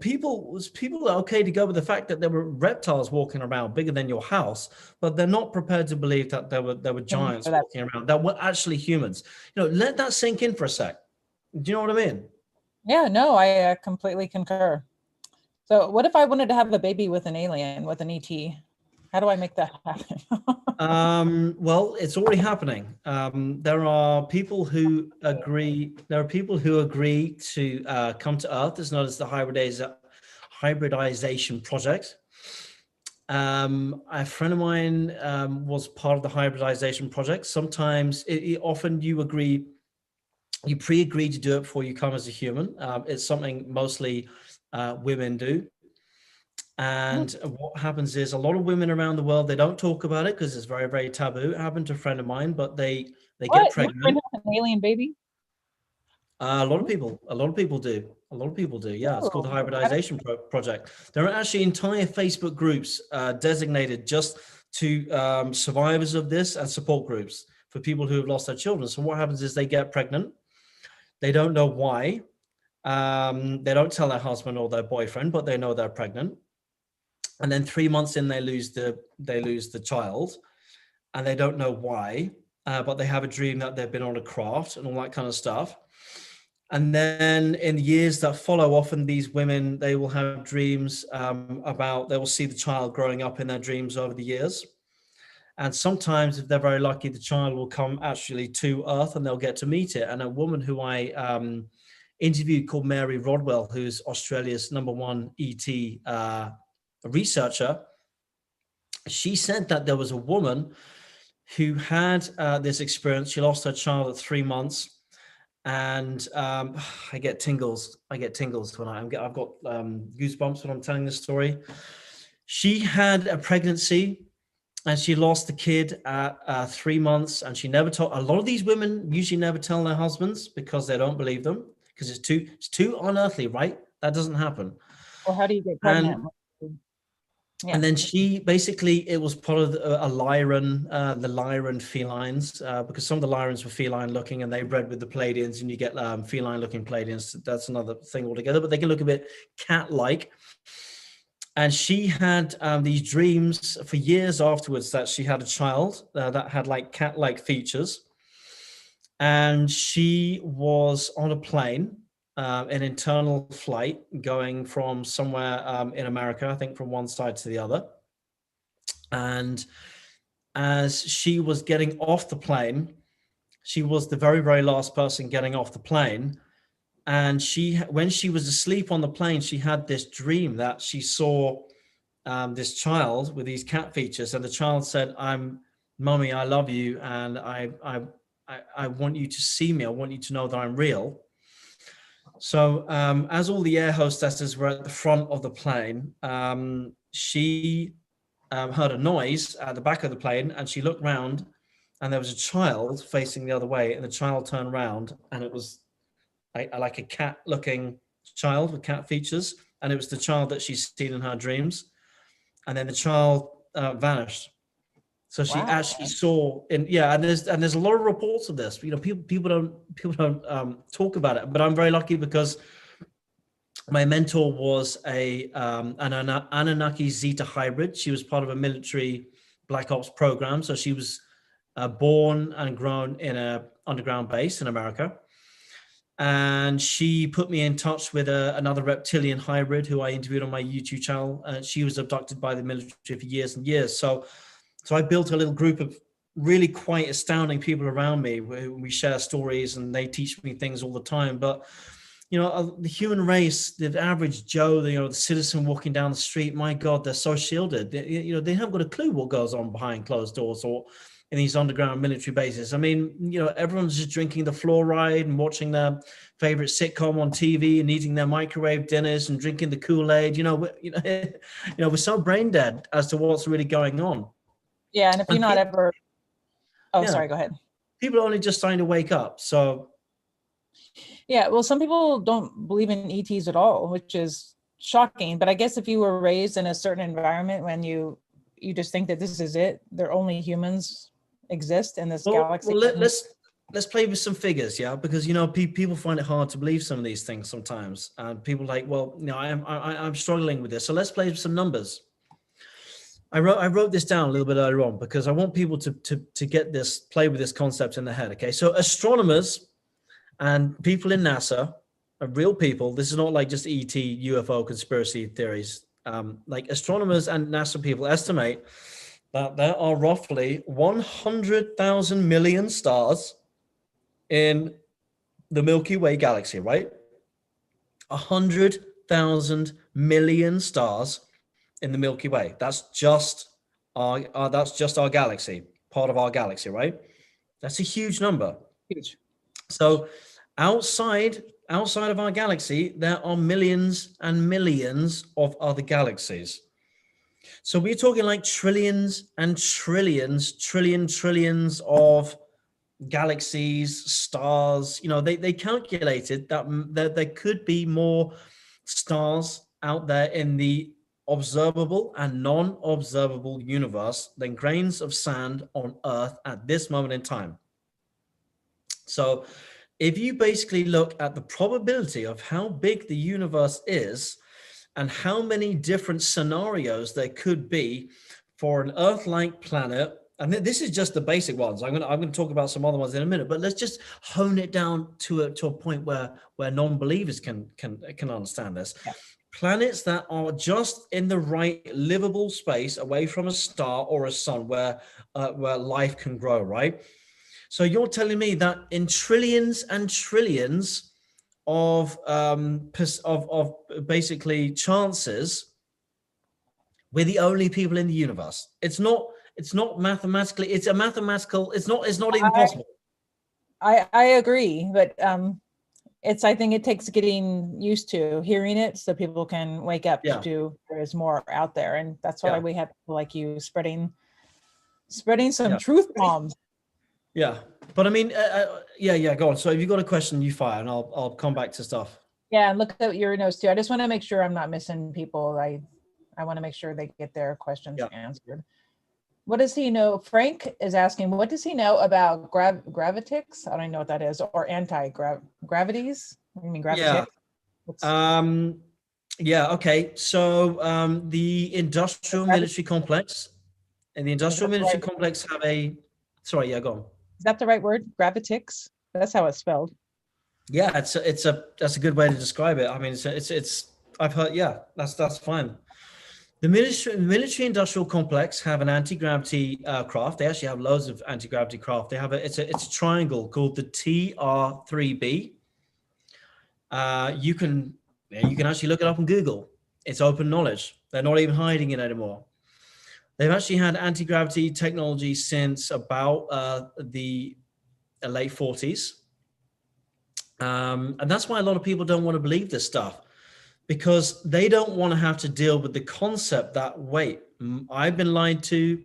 are okay to go with the fact that there were reptiles walking around bigger than your house, but they're not prepared to believe that there were giants walking around that were actually humans. Let that sink in for a sec. Do you know what I mean? Yeah, no, I completely concur. So what if I wanted to have a baby with an alien, with an ET? How do I make that happen? Well, it's already happening. There are people who agree. There are people who agree to come to Earth. It's known as the hybridization project. A friend of mine was part of the hybridization project. Sometimes, often you pre-agree to do it before you come as a human. It's something mostly women do. And what happens is a lot of women around the world, they don't talk about it because it's very, very taboo. It happened to a friend of mine, but they get pregnant. Your friend has an alien baby? A lot of people do. A lot of people do. Yeah, it's called the hybridization project. There are actually entire Facebook groups designated just to survivors of this, and support groups for people who have lost their children. So what happens is they get pregnant. They don't know why. They don't tell their husband or their boyfriend, but they know they're pregnant. And then 3 months in, they lose the child, and they don't know why, but they have a dream that they've been on a craft and all that kind of stuff. And then in the years that follow, often these women, they will have dreams they will see the child growing up in their dreams over the years. And sometimes, if they're very lucky, the child will come actually to Earth and they'll get to meet it. And a woman who I interviewed called Mary Rodwell, who's Australia's #1 ET researcher, she said that there was a woman who had this experience. She lost her child at 3 months, and I get tingles. I've got goosebumps when I'm telling this story. She had a pregnancy, and she lost the kid at 3 months, and she never told. A lot of these women usually never tell their husbands because they don't believe them, because it's too unearthly, right? That doesn't happen. Or how do you get pregnant? And then she basically, it was part of the Lyran felines, because some of the Lyrans were feline looking and they bred with the Pleiadians, and you get feline looking Pleiadians. That's another thing altogether, but they can look a bit cat-like. And she had these dreams for years afterwards that she had a child that had like cat-like features. And she was on a plane, an internal flight going from somewhere in America, I think from one side to the other. And as she was getting off the plane, she was the very, very last person getting off the plane. And when she was asleep on the plane, she had this dream that she saw this child with these cat features. And the child said, "Mommy, I love you. And I want you to see me. I want you to know that I'm real." So as all the air hostesses were at the front of the plane, she heard a noise at the back of the plane, and she looked round, and there was a child facing the other way, and the child turned around, and it was like a cat-looking child with cat features, and it was the child that she's seen in her dreams. And then the child vanished. So she actually saw, and there's a lot of reports of this. People don't talk about it, but I'm very lucky because my mentor was an Anunnaki Zeta hybrid. She was part of a military Black Ops program, so she was born and grown in an underground base in America. And she put me in touch with another reptilian hybrid who I interviewed on my YouTube channel. She was abducted by the military for years and years. So I built a little group of really quite astounding people around me where we share stories, and they teach me things all the time. But, the human race, the average Joe, the citizen walking down the street, my God, they're so shielded. They haven't got a clue what goes on behind closed doors or in these underground military bases. I mean, everyone's just drinking the fluoride and watching their favorite sitcom on TV and eating their microwave dinners and drinking the Kool-Aid. We're so brain dead as to what's really going on. Yeah, and if you're not ever... Oh, sorry, go ahead. People are only just starting to wake up, so... Yeah, well, some people don't believe in ETs at all, which is shocking. But I guess if you were raised in a certain environment when you just think that this is it, they're only humans exist in this galaxy. Well, let's play with some figures, yeah, because you know people find it hard to believe some of these things sometimes, and people like, well, you know, I'm struggling with this, so let's play with some numbers. I wrote this down a little bit earlier on because I want people to get this, play with this concept in their head. Okay, so astronomers and people in NASA are real people. This is not like just ET UFO conspiracy theories. Like astronomers and NASA people estimate that there are roughly 100,000 million stars in the Milky Way galaxy, right? 100,000 million stars in the Milky Way. That's just our galaxy, part of our galaxy, right? That's a huge number. Huge. So outside of our galaxy, there are millions and millions of other galaxies. So we're talking like trillions and trillions, trillions of galaxies, stars. You know, they calculated that there could be more stars out there in the observable and non-observable universe than grains of sand on Earth at this moment in time. So if you basically look at the probability of how big the universe is and how many different scenarios there could be for an Earth-like planet, and this is just the basic ones. I'm going to talk about some other ones in a minute, but let's just hone it down to a point where non-believers can understand this. Yeah. Planets that are just in the right livable space away from a star or a sun where life can grow, right? So you're telling me that in trillions and trillions of basically chances, we're the only people in the universe. It's not mathematically, it's a mathematical, it's not even possible. I agree, but I think it takes getting used to hearing it so people can wake up to there is more out there. And that's why we have people like you spreading some truth bombs. Yeah. But I mean, go on. So if you've got a question, you fire and I'll come back to stuff. Yeah. And look at your notes too. I just want to make sure I'm not missing people. I want to make sure they get their questions answered. What does he know? Frank is asking, what does he know about gravitics? I don't even know what that is, or anti-gravities. What do you mean gravitics? Okay. So the industrial military complex, and the industrial military complex have a, go on. Is that the right word? Gravitics? That's how it's spelled. Yeah, that's a good way to describe it. I mean, it's I've heard, that's fine. The military industrial complex have an anti-gravity craft. They actually have loads of anti-gravity craft. They have it's a triangle called the TR3B. You can actually look it up on Google. It's open knowledge. They're not even hiding it anymore. They've actually had anti-gravity technology since about the late 40s. And that's why a lot of people don't want to believe this stuff, because they don't want to have to deal with the concept that, wait, I've been lied to,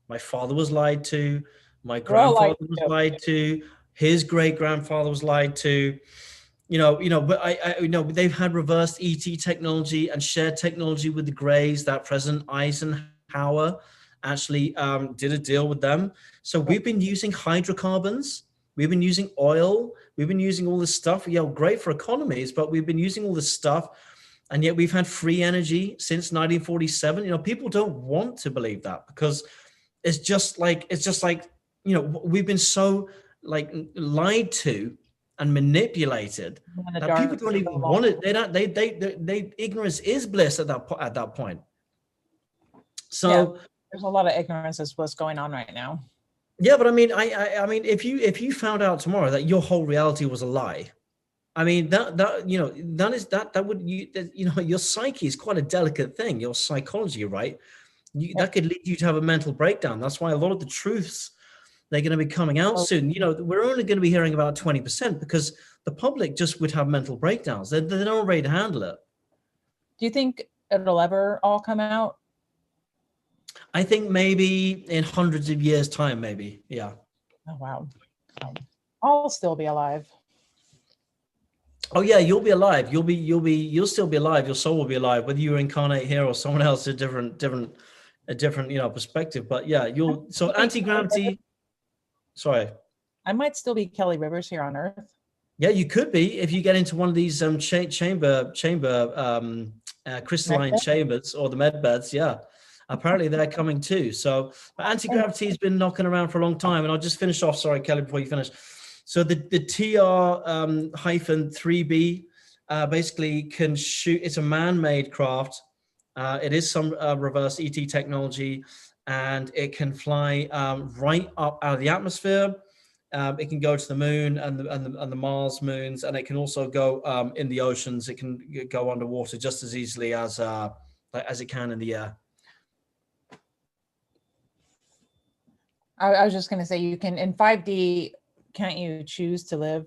my father was lied to, my grandfather was lied to, his great-grandfather was lied to, but I they've had reversed ET technology and shared technology with the Greys. That President Eisenhower actually did a deal with them. So we've been using hydrocarbons, we've been using oil, we've been using all this stuff. Great for economies, but we've been using all this stuff. And yet we've had free energy since 1947. People don't want to believe that because it's just like, we've been so lied to and manipulated that people don't even want it. They ignorance is bliss at that point. So there's a lot of ignorance is what's going on right now. Yeah, but I mean, I mean, if you found out tomorrow that your whole reality was a lie, I mean, that would your psyche is quite a delicate thing. Your psychology, right? That could lead you to have a mental breakdown. That's why a lot of the truths, they're going to be coming out soon. We're only going to be hearing about 20% because the public just would have mental breakdowns. They're not ready to handle it. Do you think it'll ever all come out? I think maybe in hundreds of years' time, maybe. Yeah. Oh, wow. I'll still be alive. Oh yeah, you'll be alive. You'll still be alive. Your soul will be alive, whether you incarnate here or someone else, a different perspective. But yeah, so anti-gravity. Sorry. I might still be Kelly Rivers here on Earth. Yeah, you could be if you get into one of these chamber crystalline Mecca? chambers or the med beds. Yeah, apparently they're coming too. So anti-gravity has been knocking around for a long time. And I'll just finish off. Sorry, Kelly, before you finish. So the TR hyphen 3B basically can shoot. It's a man-made craft. It is some reverse ET technology, and it can fly right up out of the atmosphere. It can go to the moon and the Mars moons, and it can also go in the oceans. It can go underwater just as easily as it can in the air. I was just going to say, you can in 5D, can't you choose to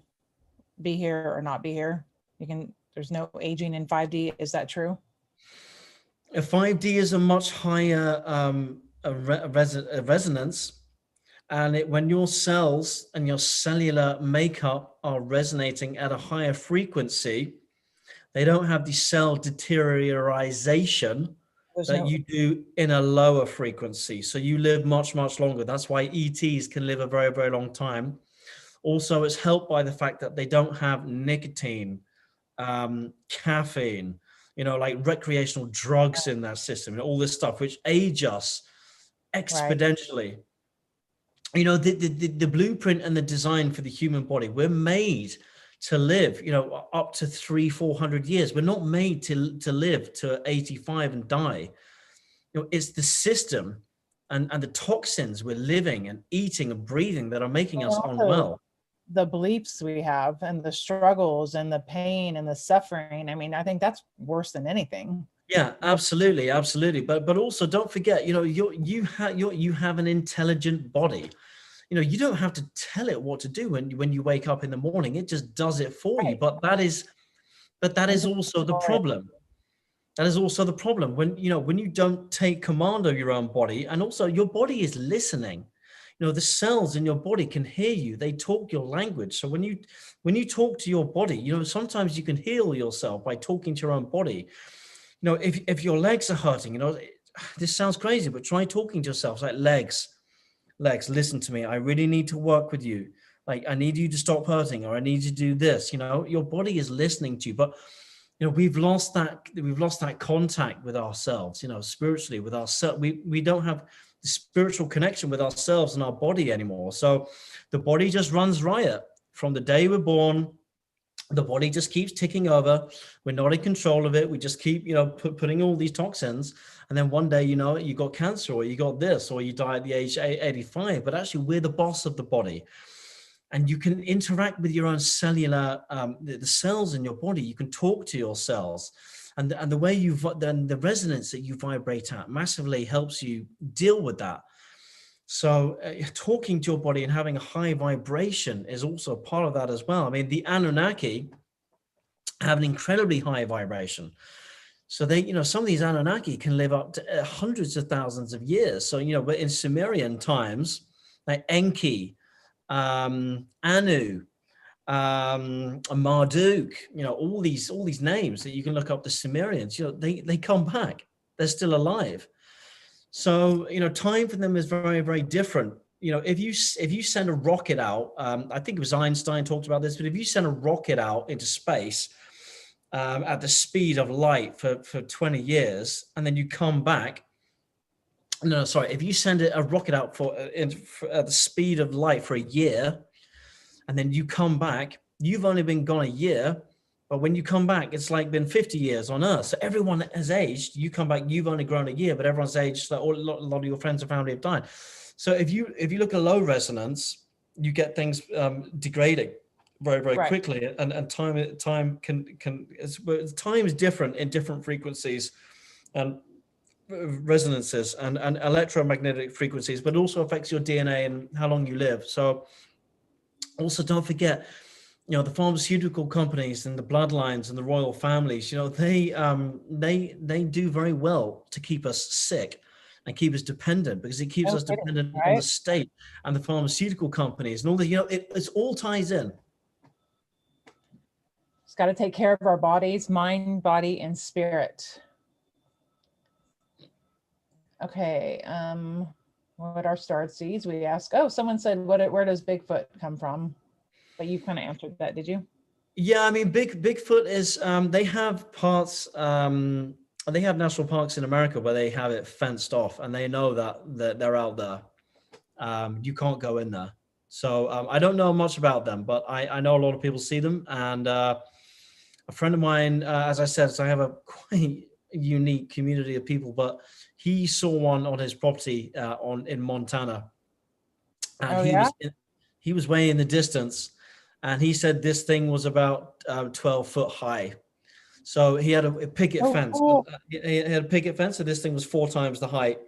be here or not be here? You can. There's no aging in 5D. Is that true? 5D is a much higher resonance. And when your cells and your cellular makeup are resonating at a higher frequency, they don't have the cell deterioration that you do in a lower frequency. So you live much, much longer. That's why ETs can live a very, very long time. Also, it's helped by the fact that they don't have nicotine, caffeine, like recreational drugs in that system, and all this stuff, which age us exponentially. Right. The blueprint and the design for the human body, we're made to live, up to 300-400 years. We're not made to live to 85 and die. It's the system and the toxins we're living and eating and breathing that are making us unwell. The beliefs we have and the struggles and the pain and the suffering. I mean, I think that's worse than anything. Yeah, absolutely, absolutely. But also don't forget, you have an intelligent body. You don't have to tell it what to do when you wake up in the morning. It just does it for you. But that is also the problem. That is also the problem when you don't take command of your own body, and also your body is listening. The cells in your body can hear you. They talk your language. So when you talk to your body, sometimes you can heal yourself by talking to your own body. If your legs are hurting, this sounds crazy, but try talking to yourself like, legs, listen to me. I really need to work with you. Like, I need you to stop hurting, or I need you to do this. Your body is listening to you, but we've lost that contact with ourselves, spiritually with ourselves. We don't have the spiritual connection with ourselves and our body anymore. So the body just runs riot from the day we're born. The body just keeps ticking over. We're not in control of it. We just keep, putting all these toxins. And then one day, you got cancer, or you got this, or you die at the age 85. But actually, we're the boss of the body. And you can interact with your own cellular, the cells in your body. You can talk to your cells. And the way the resonance that you vibrate at massively helps you deal with that. So talking to your body and having a high vibration is also part of that as well. I mean, the Anunnaki have an incredibly high vibration. So they, some of these Anunnaki can live up to hundreds of thousands of years. So, but in Sumerian times, like Enki, Anu, Marduk, all these names that you can look up, the Sumerians, they come back. They're still alive. So, time for them is very, very different. If you send a rocket out, I think it was Einstein talked about this, but if you send a rocket out into space at the speed of light for 20 years, and then you come back, if you send a rocket out at the speed of light for a year, and then you come back, you've only been gone a year. But when you come back, it's like been 50 years on Earth. So everyone has aged. You come back, you've only grown a year, but everyone's aged. So a lot of your friends and family have died. So if you look at low resonance, you get things degrading very, very quickly. And time is different in different frequencies and resonances and electromagnetic frequencies, but it also affects your DNA and how long you live. So also don't forget, the pharmaceutical companies and the bloodlines and the royal families, they do very well to keep us sick and keep us dependent, because it keeps us dependent on the state and the pharmaceutical companies and all the, it's all ties in. It's got to take care of our bodies, mind, body, and spirit. Okay. What are star seeds? We ask. Oh, someone said, where does Bigfoot come from? But you kind of answered that, did you? Yeah, I mean, Bigfoot is, they have parts, they have national parks in America where they have it fenced off, and they know that they're out there. You can't go in there. So I don't know much about them, but I know a lot of people see them. And a friend of mine, as I said, so I have a quite unique community of people, but he saw one on his property in Montana, and Oh, yeah. he was way in the distance, and he said this thing was about 12 foot high. So he had a picket Oh, fence. cool. He had a picket fence, so this thing was 4 times the height,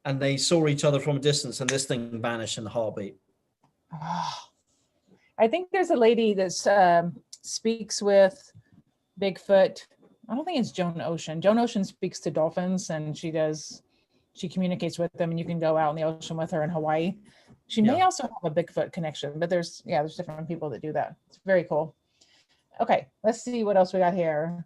and they saw each other from a distance, and this thing vanished in a heartbeat. I think there's a lady that speaks with Bigfoot. I don't think it's Joan Ocean. Joan Ocean speaks to dolphins, and she communicates with them, and you can go out in the ocean with her in Hawaii. She may Yeah. also have a Bigfoot connection, but there's different people that do that. It's very cool. Okay, let's see what else we got here.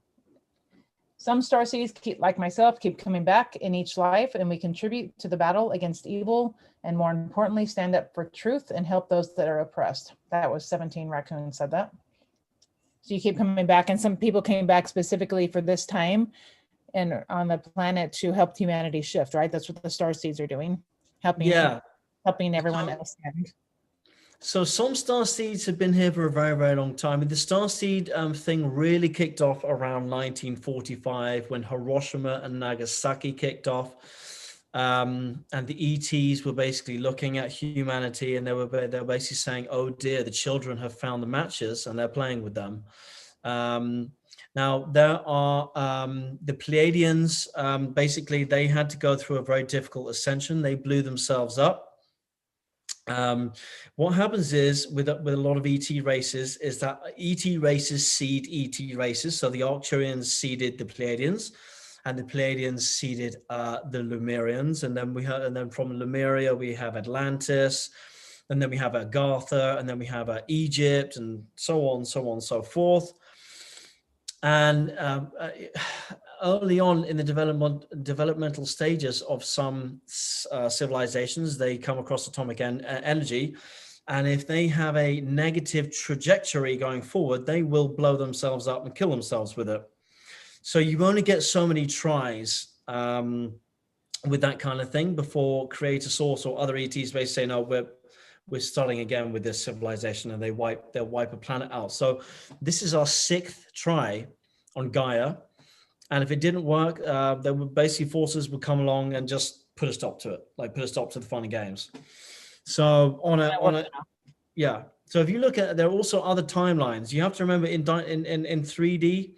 Some starseeds, like myself, keep coming back in each life, and we contribute to the battle against evil, and more importantly, stand up for truth and help those that are oppressed. That was 17 Raccoon said that. So you keep coming back, and some people came back specifically for this time and on the planet to help humanity shift, right? That's what the starseeds are doing, helping everyone else. So some star seeds have been here for a very, very long time. And the star seed thing really kicked off around 1945 when Hiroshima and Nagasaki kicked off. And the ETs were basically looking at humanity, and they were basically saying, oh dear, the children have found the matches and they're playing with them. Now there are the Pleiadians. Basically, they had to go through a very difficult ascension. They blew themselves up. What happens is with a lot of ET races is that ET races seed ET races. So the Arcturians seeded the Pleiadians, and the Pleiadians seeded the Lemurians, and then from Lemuria we have Atlantis, and then we have Agartha, and then we have Egypt, and so on, so forth. And early on in the developmental stages of some civilizations, they come across atomic energy. And if they have a negative trajectory going forward, they will blow themselves up and kill themselves with it. So you only get so many tries with that kind of thing before Creator Source or other ETs basically say, no, we're starting again with this civilization, and they'll wipe a planet out. So this is our 6th try on Gaia. And if it didn't work, there would basically forces would come along and just put a stop to it, like put a stop to the fun and games. So yeah. So if you look at, there are also other timelines. You have to remember in 3D,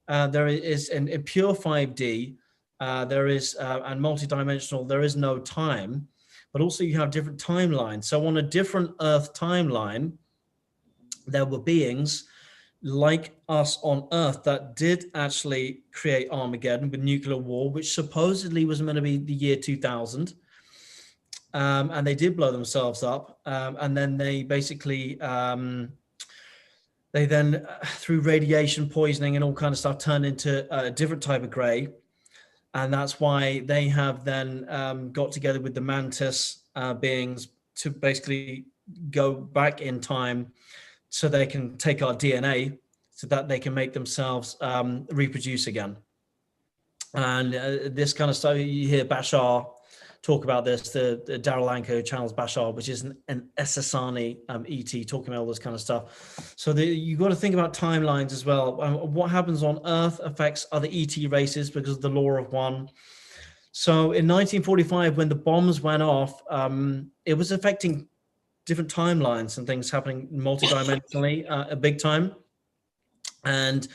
there is in pure 5D, there is and multidimensional, there is no time, but also you have different timelines. So on a different Earth timeline, there were beings like us on Earth that did actually create Armageddon with nuclear war, which supposedly was meant to be the year 2000. And they did blow themselves up. And then they basically, they then, through radiation poisoning and all kind of stuff, turned into a different type of gray. And that's why they have then got together with the mantis beings to basically go back in time so they can take our DNA so that they can make themselves reproduce again. And this kind of stuff, you hear Bashar talk about this, the Daryl Anko channels Bashar, which is an Essassani ET, talking about all this kind of stuff. So you got to think about timelines as well. What happens on Earth affects other ET races because of the law of one. So in 1945, when the bombs went off, it was affecting different timelines and things happening multidimensionally, a big time. And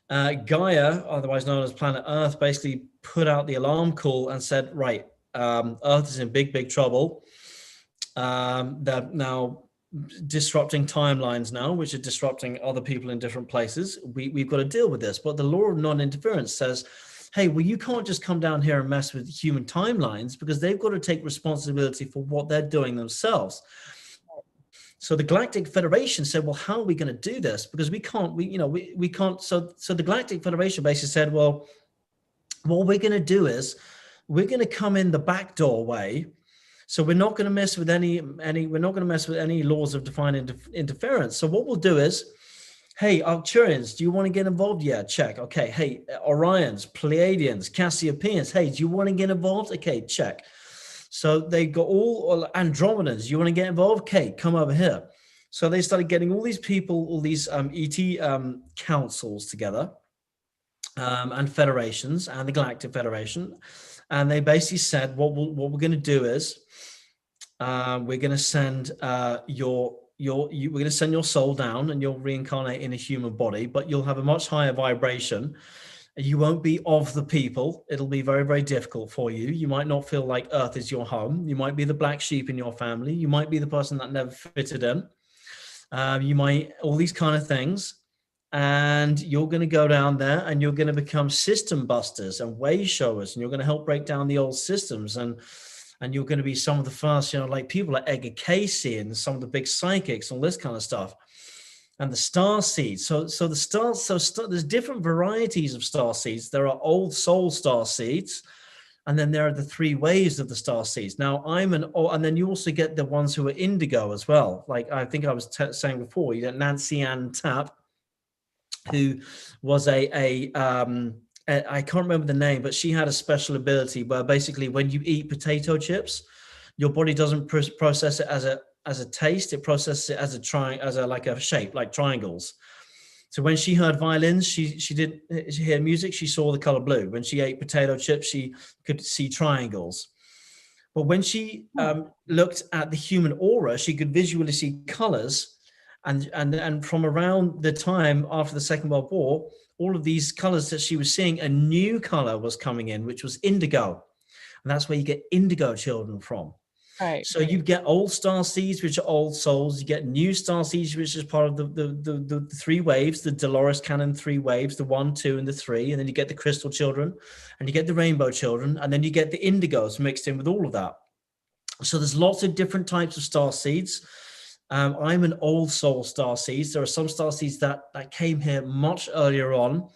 Gaia, otherwise known as planet Earth, basically put out the alarm call and said, right, Earth is in big, big trouble. They're now disrupting timelines now, which are disrupting other people in different places. We've got to deal with this. But the law of non-interference says, hey, well, you can't just come down here and mess with human timelines, because they've got to take responsibility for what they're doing themselves. So the Galactic Federation said, well, how are we going to do this? Because we can't. So the Galactic Federation basically said, well, what we're going to do is we're going to come in the back doorway, So we're not going to mess with any we're not going to mess with any laws of divine interference. So what we'll do is, hey, Arcturians, do you want to get involved? Yeah, check. Okay. Hey, Orions, Pleiadians, Cassiopeians. Hey, do you want to get involved? Okay, check. So they got all Andromedans. You want to get involved? Okay, come over here. So they started getting all these people, all these ET councils together, and federations, and the Galactic Federation, and they basically said, what we're going to do is, we're going to send we're going to send your soul down, and you'll reincarnate in a human body, but you'll have a much higher vibration. You won't be of the people. It'll be very, very difficult for you. You might not feel like Earth is your home. You might be the black sheep in your family. You might be the person that never fitted in. You might, all these kind of things. And you're going to go down there and you're going to become system busters and way showers. And you're going to help break down the old systems. And you're going to be some of the first, like people like Edgar Cayce and some of the big psychics, all this kind of stuff. And the star seeds. So there's different varieties of star seeds. There are old soul star seeds, and then there are the three waves of the star seeds. Now and then you also get the ones who are indigo as well. Like I think I was saying before, you get Nancy Ann Tapp, who was I can't remember the name, but she had a special ability where basically when you eat potato chips, your body doesn't process it as a taste, it processes it as like a shape, like triangles. So when she heard violins, she heard music, she saw the color blue. When she ate potato chips, she could see triangles. But when she looked at the human aura, she could visually see colors. And from around the time after the Second World War, all of these colors that she was seeing, a new color was coming in, which was indigo. And that's where you get indigo children from. Right. So you get old star seeds, which are old souls. You get new star seeds, which is part of the three waves, the Dolores Cannon three waves, the 1, 2, and the 3. And then you get the crystal children, and you get the rainbow children, and then you get the indigos mixed in with all of that. So there's lots of different types of star seeds. I'm an old soul star seeds. There are some star seeds that came here much earlier on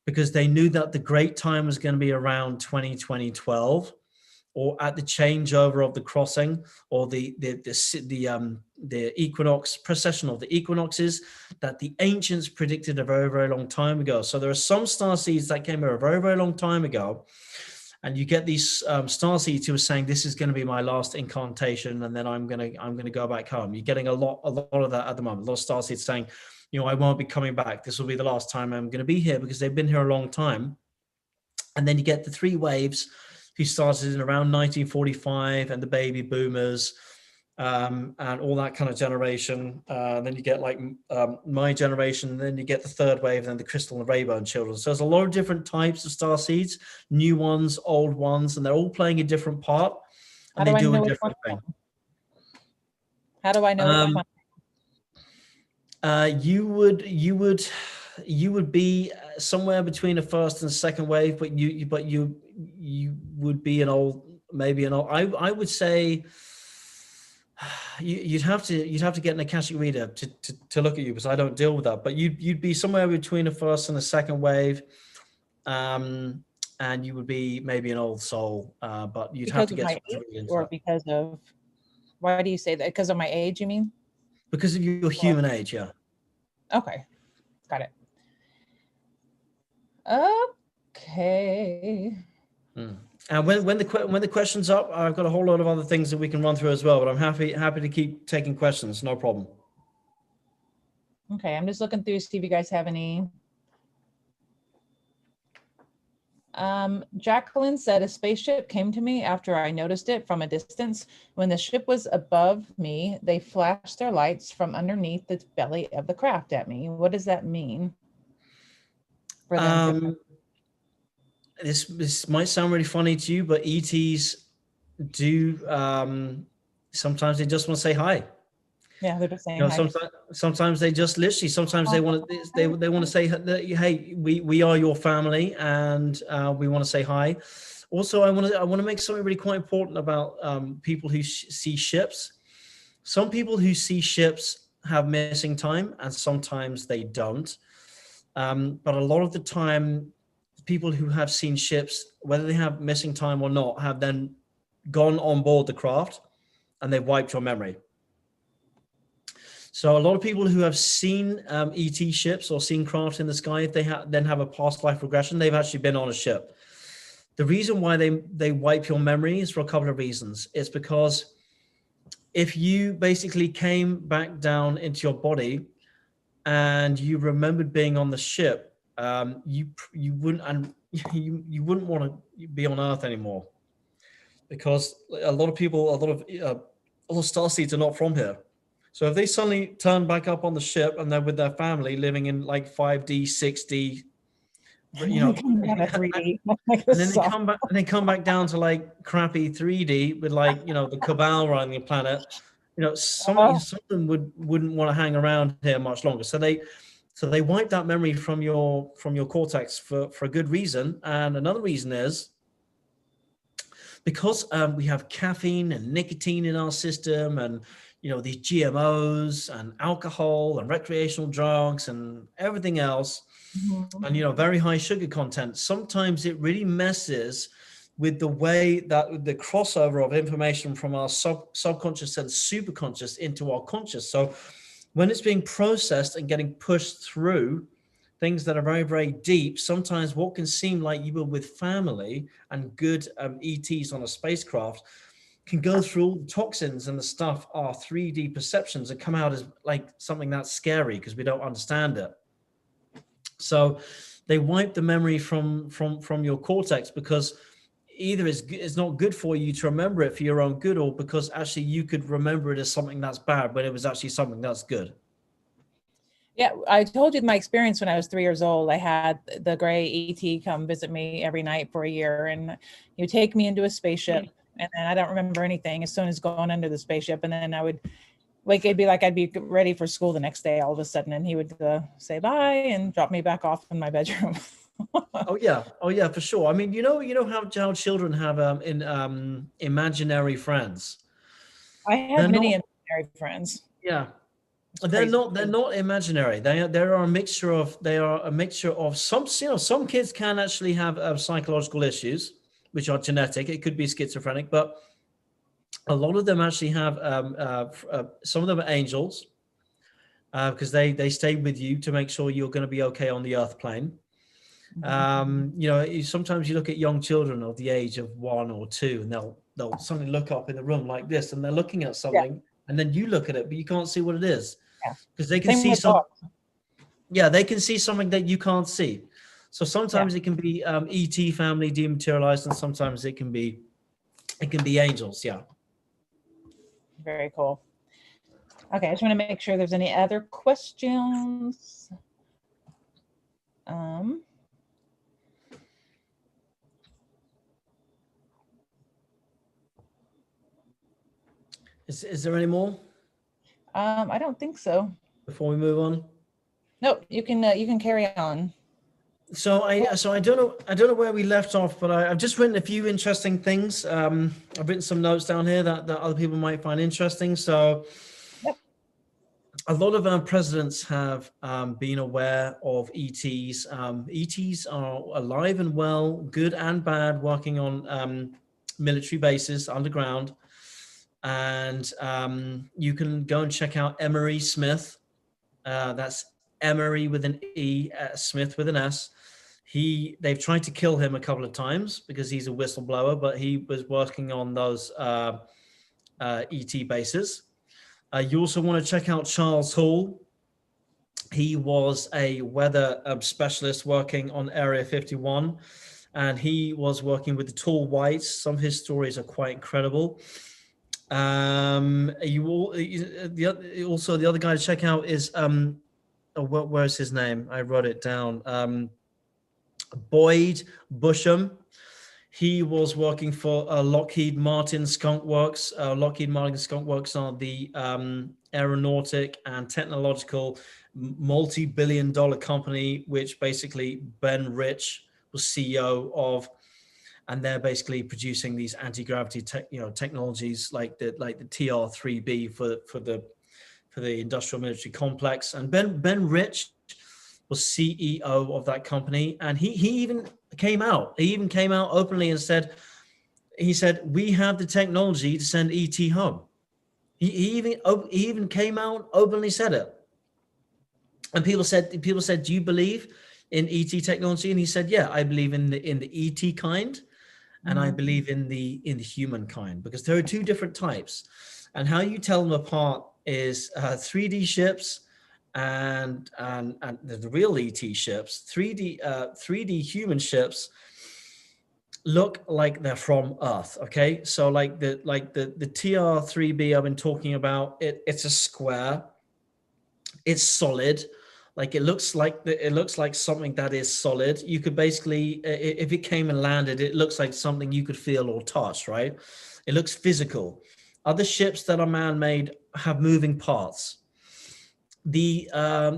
because they knew that the great time was going to be around 2012. Or at the changeover of the crossing, or the equinox precession of the equinoxes that the ancients predicted a very, very long time ago. So there are some star seeds that came here a very, very long time ago, and you get these star seeds who are saying this is going to be my last incarnation, and then I'm going to go back home. You're getting a lot of that at the moment. A lot of star seeds saying, I won't be coming back. This will be the last time I'm going to be here, because they've been here a long time. And then you get the three waves who started in around 1945, and the baby boomers, and all that kind of generation. Then you get like my generation, and then you get the third wave, and then the crystal and the rainbow children. So there's a lot of different types of star seeds, new ones, old ones, and they're all playing a different part, and they do a different thing. How do I know which one? You would be somewhere between a first and a second wave, but you would be I would say you'd have to get an Akashic reader to look at you, because I don't deal with that. But you'd be somewhere between a first and a second wave, and you would be maybe an old soul. But you'd have to get some readings. Or because of, why do you say that? Because of my age, you mean? Because of your human age, yeah. Okay, got it. Okay. And when the question's up, I've got a whole lot of other things that we can run through as well. But I'm happy to keep taking questions. No problem. Okay, I'm just looking through to see if you guys have any. Jacqueline said a spaceship came to me after I noticed it from a distance. When the ship was above me, they flashed their lights from underneath the belly of the craft at me. What does that mean? For them this might sound really funny to you, but ETs do sometimes they just want to say hi. Yeah, they're just saying hi. Sometimes they just literally, sometimes they want to say, hey, we are your family, and we want to say hi. Also, I want to make something really quite important about people who see ships. Some people who see ships have missing time, and sometimes they don't. But a lot of the time, people who have seen ships, whether they have missing time or not, have then gone on board the craft and they wiped your memory. So a lot of people who have seen ET ships or seen craft in the sky, if they then have a past life regression, they've actually been on a ship. The reason why they wipe your memory is for a couple of reasons. It's because if you basically came back down into your body and you remembered being on the ship, you wouldn't want to be on Earth anymore, because a lot of people, a lot of starseeds are not from here. So if they suddenly turn back up on the ship and they're with their family living in like 5D, 6D, you know, and then they come back down to like crappy 3D with like, you know, the cabal running the planet. You know, some of them wouldn't want to hang around here much longer. So they wipe that memory from your cortex for a good reason. And another reason is because we have caffeine and nicotine in our system, and you know, these GMOs and alcohol and recreational drugs and everything else, and you know, very high sugar content. Sometimes it really messes with the way that the crossover of information from our subconscious and superconscious into our conscious. So when it's being processed and getting pushed through things that are very, very deep, sometimes what can seem like you were with family and good ETs on a spacecraft can go through all the toxins and the stuff, our 3D perceptions, and come out as like something that's scary because we don't understand it. So they wipe the memory from your cortex because either it's not good for you to remember it for your own good, or because actually you could remember it as something that's bad when it was actually something that's good. Yeah, I told you my experience when I was 3 years old. I had the gray ET come visit me every night for a year, and he would take me into a spaceship, and then I don't remember anything as soon as going under the spaceship, and then I would like, it'd be like I'd be ready for school the next day all of a sudden, and he would say bye and drop me back off in my bedroom. Oh yeah, for sure. I mean, you know how children have imaginary friends. I had many imaginary friends. Yeah. They're not imaginary. They are a mixture of some, you know, some kids can actually have psychological issues which are genetic. It could be schizophrenic, but a lot of them actually have some of them are angels, because they stay with you to make sure you're going to be okay on the earth plane. You know, sometimes you look at young children of the age of 1 or 2, and they'll suddenly look up in the room like this, and they're looking at something, and then you look at it, but you can't see what it is, because they can see something. Yeah, they can see something that you can't see. So sometimes it can be ET family dematerialized, and sometimes it can be angels. Yeah. Very cool. Okay, I just want to make sure there's any other questions. Is there any more? I don't think so. Before we move on. Nope, you can carry on. So I don't know where we left off, but I've just written a few interesting things. I've written some notes down here that other people might find interesting. So a lot of our presidents have been aware of ETs. ETs are alive and well, good and bad, working on military bases underground. And you can go and check out Emery Smith. That's Emery with an E, Smith with an S. They've tried to kill him a couple of times because he's a whistleblower, but he was working on those ET bases. You also want to check out Charles Hall. He was a weather specialist working on Area 51, and he was working with the tall whites. Some of his stories are quite incredible. The other guy to check out is where's his name? I wrote it down. Boyd Busham. He was working for Lockheed Martin Skunk Works. Lockheed Martin Skunk Works are the aeronautic and technological multi-billion-dollar company, which basically Ben Rich was CEO of, and they're basically producing these anti-gravity technologies like the TR-3B for the industrial military complex. And Ben Rich was CEO of that company, and he even came out openly and said, we have the technology to send ET home. He even came out openly said it. And people said, do you believe in ET technology? And he said, yeah, I believe in the ET kind, and I believe in the human kind, because there are two different types. And how you tell them apart is 3D ships and the real ET ships. 3D human ships look like they're from Earth. Okay, so like the TR3B I've been talking about, it's a square, it's solid, like it looks like something that is solid. You could basically, if it came and landed, it looks like something you could feel or touch, right? It looks physical. Other ships that are man-made have moving parts. The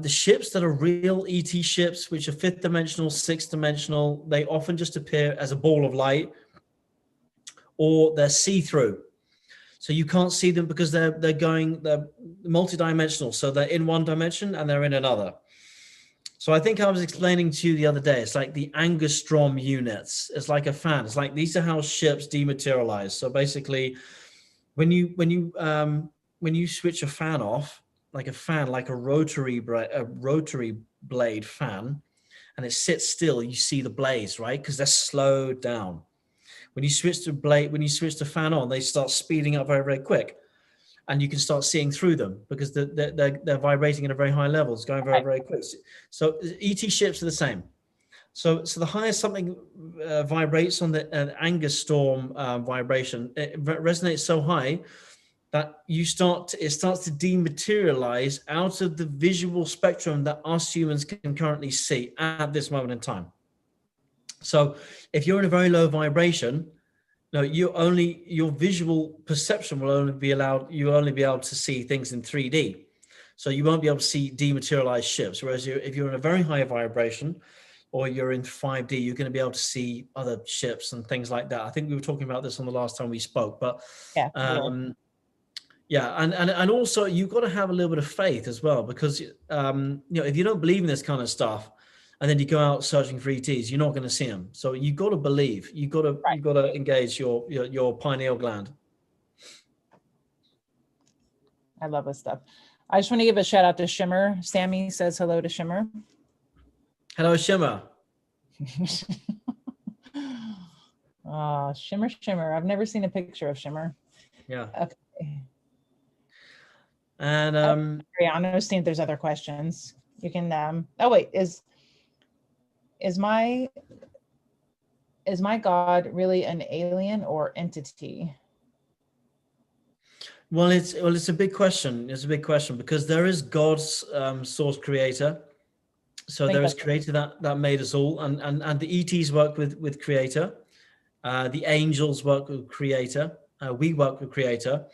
ships that are real ET ships, which are fifth dimensional, sixth dimensional, they often just appear as a ball of light, or they're see-through. So you can't see them because they're multidimensional. So they're in one dimension and they're in another. So I think I was explaining to you the other day, it's like the angstrom units. It's like a fan. It's like, these are how ships dematerialize. So basically, when you switch a fan off, like a rotary blade fan, and it sits still, you see the blades, right? Because they're slowed down. When you switch the fan on, they start speeding up very, very quick, and you can start seeing through them because they're vibrating at a very high level. It's going very, very quick. So ET ships are the same. So the higher something vibrates on the angstrom vibration, it resonates so high that it starts to dematerialize out of the visual spectrum that us humans can currently see at this moment in time. So if you're in a very low vibration, no, your visual perception will only be able to see things in 3D. So you won't be able to see dematerialized ships. Whereas if you're in a very high vibration, or you're in 5D, you're going to be able to see other ships and things like that. I think we were talking about this on the last time we spoke, but yeah, and also you've got to have a little bit of faith as well, because if you don't believe in this kind of stuff, and then you go out searching for ETs, you're not going to see them. So you've got to believe. You've got to engage your pineal gland. I love this stuff. I just want to give a shout out to Shimmer. Sammy says hello to Shimmer. Hello, Shimmer. Shimmer. I've never seen a picture of Shimmer. Yeah. Okay. And I'm just seeing if there's other questions. You can oh wait, is my God really an alien or entity? Well, it's a big question. It's a big question, because there is God's source creator. So there is creator that made us all, and the ETs work with creator. The angels work with creator. We work with creator.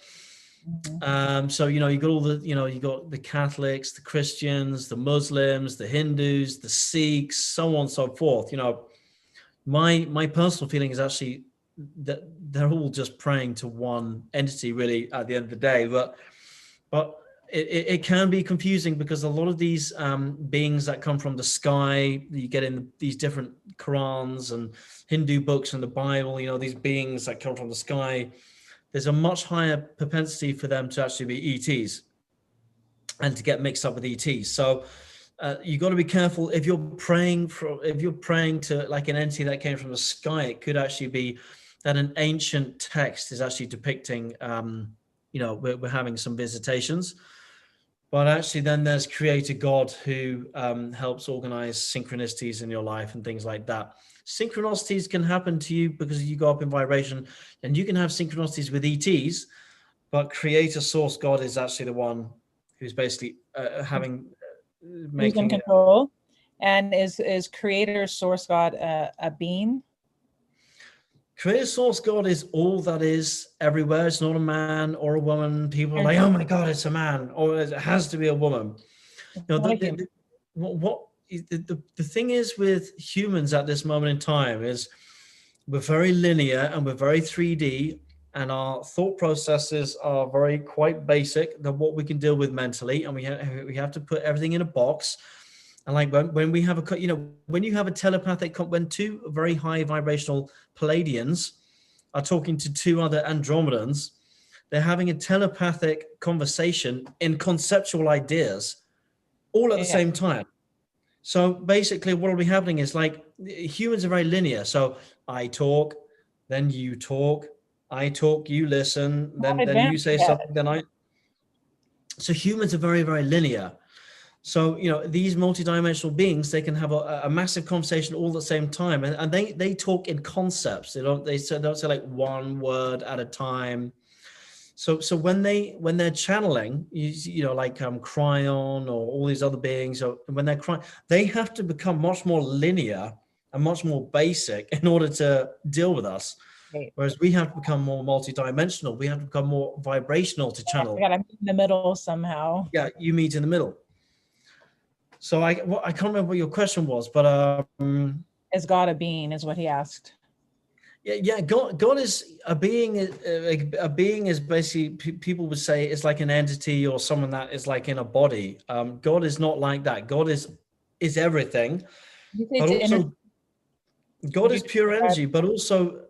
So you got all the you got the Catholics, the Christians, the Muslims, the Hindus, the Sikhs, so on and so forth. My personal feeling is actually that they're all just praying to one entity, really, at the end of the day. But it can be confusing, because a lot of these beings that come from the sky, you get in these different Qurans and Hindu books and the Bible, these beings that come from the sky, there's a much higher propensity for them to actually be ETs and to get mixed up with ETs. So you got to be careful if you're praying to like an entity that came from the sky. It could actually be that an ancient text is actually depicting, we're having some visitations. But actually, then there's Creator God, who helps organize synchronicities in your life and things like that. Synchronicities can happen to you because you go up in vibration, and you can have synchronicities with ETs, but Creator Source God is actually the one who's basically making control. And is Creator Source God a being? Creator Source God is all that is everywhere. It's not a man or a woman. People are like, oh my God, it's a man, or it has to be a woman. The thing is with humans at this moment in time is we're very linear and we're very 3D, and our thought processes are quite basic than what we can deal with mentally. And we have to put everything in a box. And like when we have when you have a telepathic, when two very high vibrational Palladians are talking to two other Andromedans, They're having a telepathic conversation in conceptual ideas all at the same time. So basically what will be happening is, like, humans are very linear. So I talk, then you talk, I talk, you listen, then you say something, then I. So humans are very, very linear. So, you know, these multidimensional beings, they can have a massive conversation all at the same time. And they talk in concepts. They don't say like one word at a time. So when they're channeling, you know, like Cryon or all these other beings, or when they're crying, they have to become much more linear and much more basic in order to deal with us. Right. Whereas we have to become more multidimensional. We have to become more vibrational to channel. We got to meet in the middle somehow. Yeah, you meet in the middle. So I can't remember what your question was, but is God a being? Is what he asked. Yeah. God is a being. A being is basically, people would say, it's like an entity or someone that is like in a body. God is not like that. God is everything, but also God is pure energy. But also,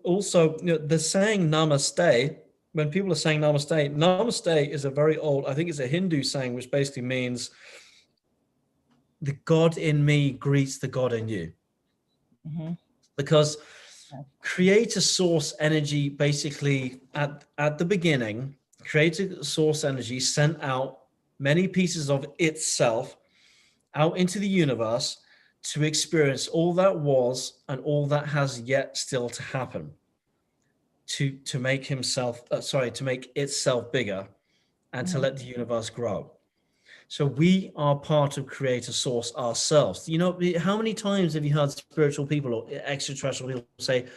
you know, the saying Namaste. When people are saying Namaste, Namaste is a very old. I think it's a Hindu saying, which basically means the God in me greets the God in you. Mm-hmm. Because creator source energy, basically at the beginning, creator source energy sent out many pieces of itself out into the universe to experience all that was and all that has yet still to happen, to make to make itself bigger and to let the universe grow. So we are part of creator source ourselves. You know, how many times have you heard spiritual people or extraterrestrial people say, you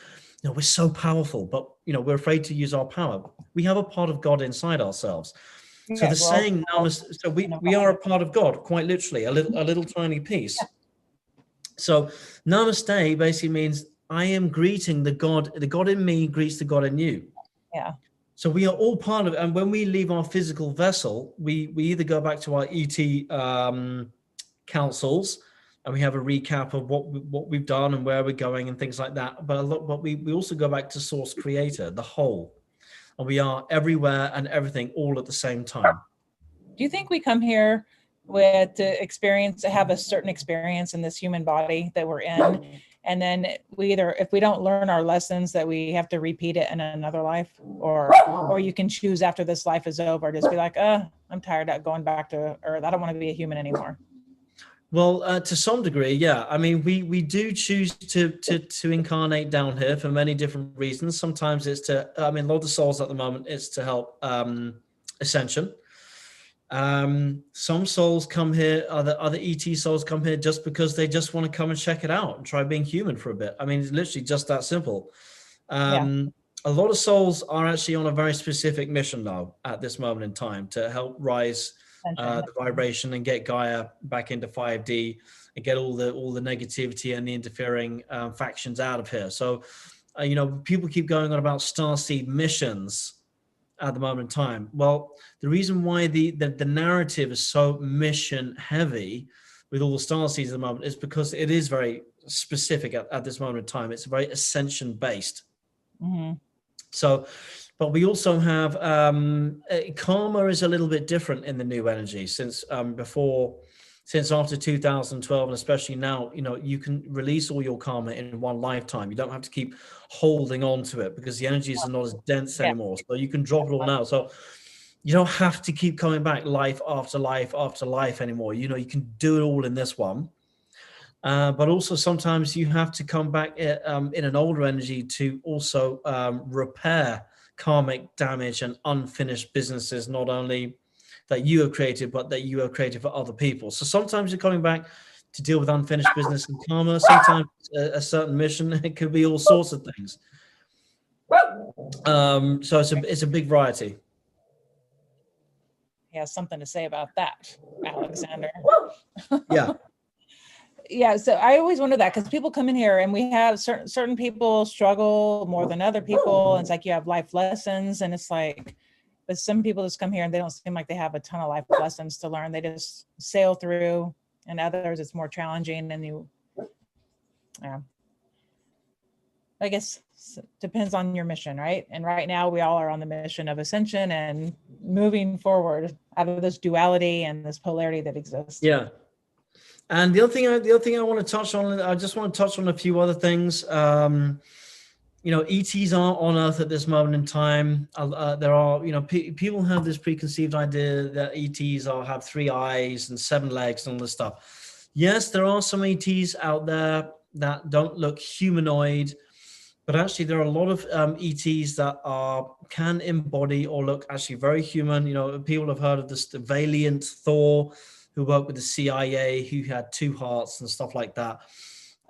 know, we're so powerful, but, you know, we're afraid to use our power. We have a part of God inside ourselves. So the saying, so we are a part of God, quite literally, a little tiny piece. So Namaste basically means I am greeting the God in me greets the God in you. Yeah. So we are all part of it. And when we leave our physical vessel, we either go back to our ET councils, and we have a recap of what we've done and where we're going and things like that. But we also go back to source creator, the whole. And we are everywhere and everything all at the same time. Do you think we come here with to have a certain experience in this human body that we're in, and then if we don't learn our lessons, that we have to repeat it in another life, or you can choose after this life is over, just be like, I'm tired of going back to Earth. I don't want to be a human anymore. Well, to some degree, yeah. I mean, we do choose to incarnate down here for many different reasons. Sometimes it's a lot of the souls at the moment, it's to help ascension. Some souls come here, other ET souls come here just because they just want to come and check it out and try being human for a bit. I mean, it's literally just that simple. A lot of souls are actually on a very specific mission though at this moment in time, to help rise the vibration and get Gaia back into 5D and get all the negativity and the interfering factions out of here. So, you know, people keep going on about starseed missions at the moment in time. Well, the reason why the narrative is so mission heavy with all the starseeds at the moment is because it is very specific at this moment in time. It's very ascension based. Mm-hmm. So, but we also have karma is a little bit different in the new energy since after 2012, and especially now, you know, you can release all your karma in one lifetime. You don't have to keep holding on to it because the energies are not as dense anymore. So you can drop it all now. So you don't have to keep coming back life after life after life anymore. You know, you can do it all in this one. But also sometimes you have to come back in an older energy to also repair karmic damage and unfinished businesses, not only that you have created, but that you have created for other people. So sometimes you're coming back to deal with unfinished business and karma. Sometimes a certain mission. It could be all sorts of things. So it's a big variety. He has something to say about that, Alexander. Yeah. Yeah, so I always wonder that, because people come in here and we have certain people struggle more than other people. And it's like you have life lessons, and it's like, but some people just come here and they don't seem like they have a ton of life lessons to learn. They just sail through, and others it's more challenging. And I guess depends on your mission, right? And right now we all are on the mission of ascension and moving forward out of this duality and this polarity that exists. Yeah. And the other thing I want to touch on, I just want to touch on a few other things. ETs aren't on Earth at this moment in time. There are, people have this preconceived idea that ETs have 3 eyes and 7 legs and all this stuff. Yes, there are some ETs out there that don't look humanoid, but actually there are a lot of ETs that can embody or look actually very human. People have heard of the Valiant Thor, who worked with the CIA, who had 2 hearts and stuff like that.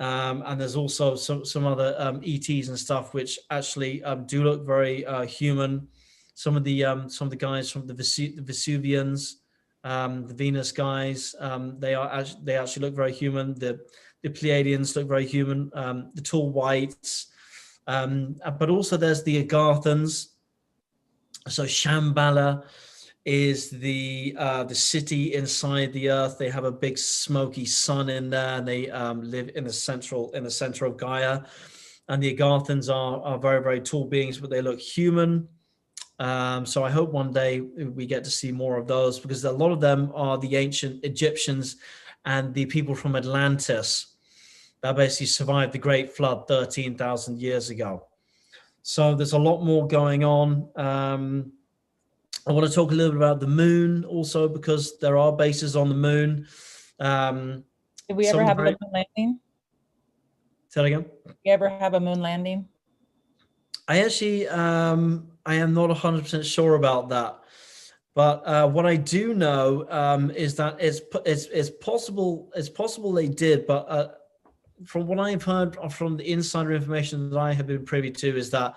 And there's also some other ETs and stuff which actually do look very human. Some of the guys from the Vesuvians, the Venus guys, they actually look very human. The Pleiadians look very human. The Tall Whites, but also there's the Agathans. So Shambhala is the city inside the earth. They have a big smoky sun in there, and they live in the center of Gaia. And the Agathans are very, very tall beings, but they look human. So I hope one day we get to see more of those, because a lot of them are the ancient Egyptians and the people from Atlantis that basically survived the Great Flood 13,000 years ago. So there's a lot more going on. I want to talk a little bit about the moon also, because there are bases on the moon. Did we ever have a moon landing? Say that again? Did you ever have a moon landing? I actually, I am not 100% sure about that. But what I do know is that it's possible they did. But from what I've heard from the insider information that I have been privy to, is that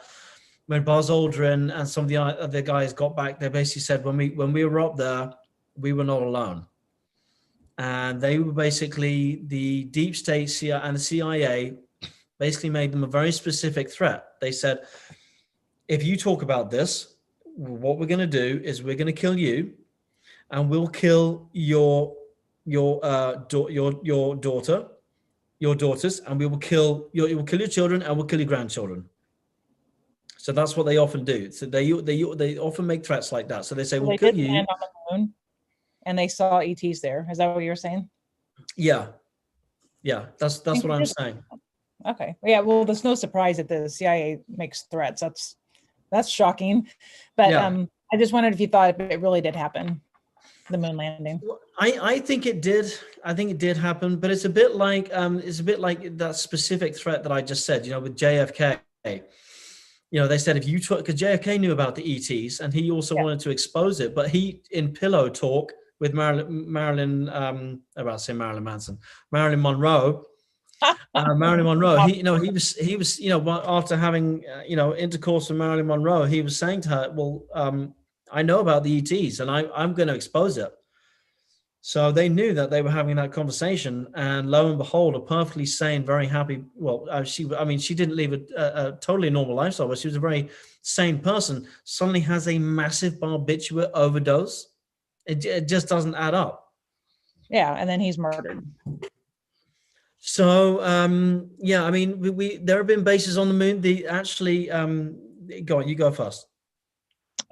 when Buzz Aldrin and some of the other guys got back, they basically said when we were up there, we were not alone. And they were basically, the deep state and the CIA basically made them a very specific threat. They said, if you talk about this, what we're going to do is we're going to kill you, and we'll kill your daughters, and we will kill your children, and we'll kill your grandchildren. So that's what they often do. So they often make threats like that. So they say, "We'll kill you." Land on the moon, and they saw ETs there. Is that what you're saying? Yeah, that's what I'm saying. Okay, yeah. Well, there's no surprise that the CIA makes threats. That's shocking. But yeah. I just wondered if you thought it really did happen, the moon landing. I think it did. I think it did happen, but it's a bit like that specific threat that I just said. With JFK. They said if you took, because JFK knew about the ETs and he also wanted to expose it, but he, in pillow talk with Marilyn Manson, Marilyn Monroe, he was after having intercourse with Marilyn Monroe, he was saying to her, well, I know about the ETs and I'm going to expose it. So they knew that they were having that conversation, and lo and behold, a perfectly sane, very happy. Well, she didn't live a totally normal lifestyle, but she was a very sane person. Suddenly has a massive barbiturate overdose. It just doesn't add up. Yeah, and then he's murdered. So there have been bases on the moon. Go on, you go first.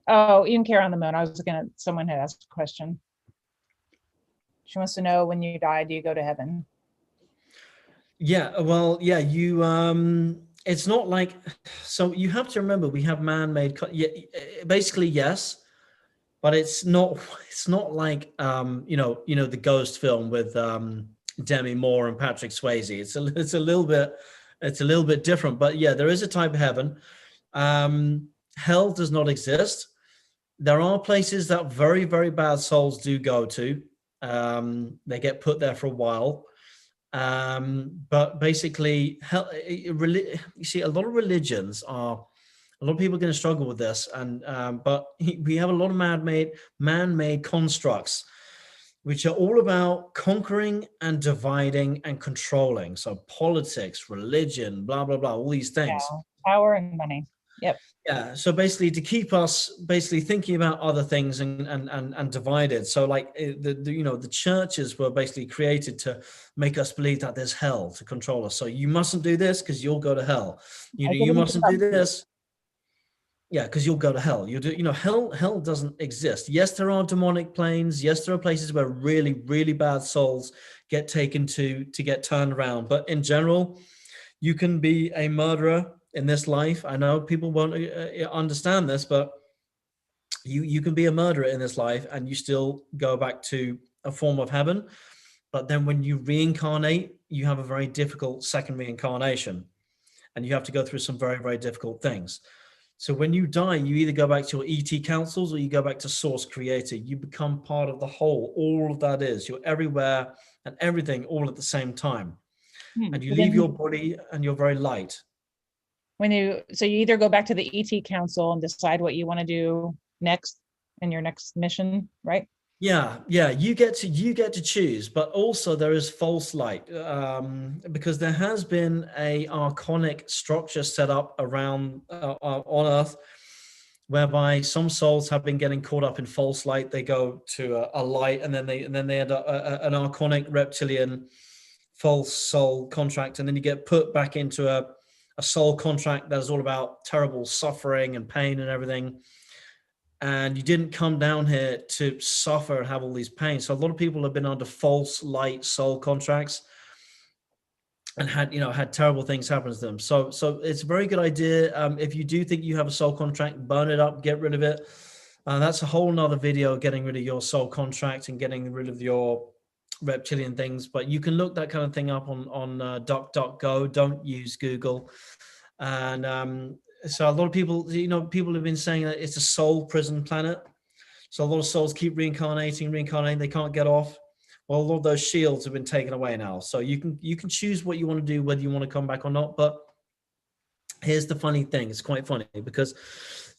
Oh, you can carry on the moon. I was looking at someone had asked a question. She wants to know, when you die, do you go to heaven? Yeah, well, yeah, it's not like, so you have to remember, we have man-made, basically, yes, but it's not like, the Ghost film with Demi Moore and Patrick Swayze. It's a little bit different, but yeah, there is a type of heaven. Hell does not exist. There are places that very, very bad souls do go to. They get put there for a while. But basically, you see, a lot of religions a lot of people are going to struggle with this. But we have a lot of man-made constructs, which are all about conquering and dividing and controlling. So politics, religion, blah, blah, blah, all these things. Yeah, power and money. Yep. Yeah, so basically to keep us basically thinking about other things and divided. So like the churches were basically created to make us believe that there's hell to control us. So you mustn't do this because you'll go to hell. I You believe mustn't do this. Yeah, because you'll go to hell. You do, hell doesn't exist. Yes, there are demonic planes. Yes, there are places where really, really bad souls get taken to get turned around. But in general, you can be a murderer in this life. I know people won't understand this, but you can be a murderer in this life and you still go back to a form of heaven. But then when you reincarnate, you have a very difficult second reincarnation, and you have to go through some very, very difficult things. So when you die, you either go back to your ET councils or you go back to source creator. You become part of the whole. All of that is, you're everywhere and everything all at the same time. And you So leave then your body and you're very light. so you either go back to the ET council and decide what you want to do next in your next mission, right? Yeah, you get to choose, but also there is false light, because there has been a archonic structure set up around on Earth, whereby some souls have been getting caught up in false light. They go to a light, and then they end up an archonic reptilian false soul contract, and then you get put back into a soul contract that is all about terrible suffering and pain and everything. And you didn't come down here to suffer and have all these pains. So a lot of people have been under false light soul contracts and had terrible things happen to them. So it's a very good idea. If you do think you have a soul contract, burn it up, get rid of it. That's a whole nother video, getting rid of your soul contract and getting rid of your reptilian things. But you can look that kind of thing up on DuckDuckGo. Don't use Google. And so a lot of people, people have been saying that it's a soul prison planet. So a lot of souls keep reincarnating. They can't get off. Well, a lot of those shields have been taken away now. So you can choose what you want to do, whether you want to come back or not. But here's the funny thing. It's quite funny because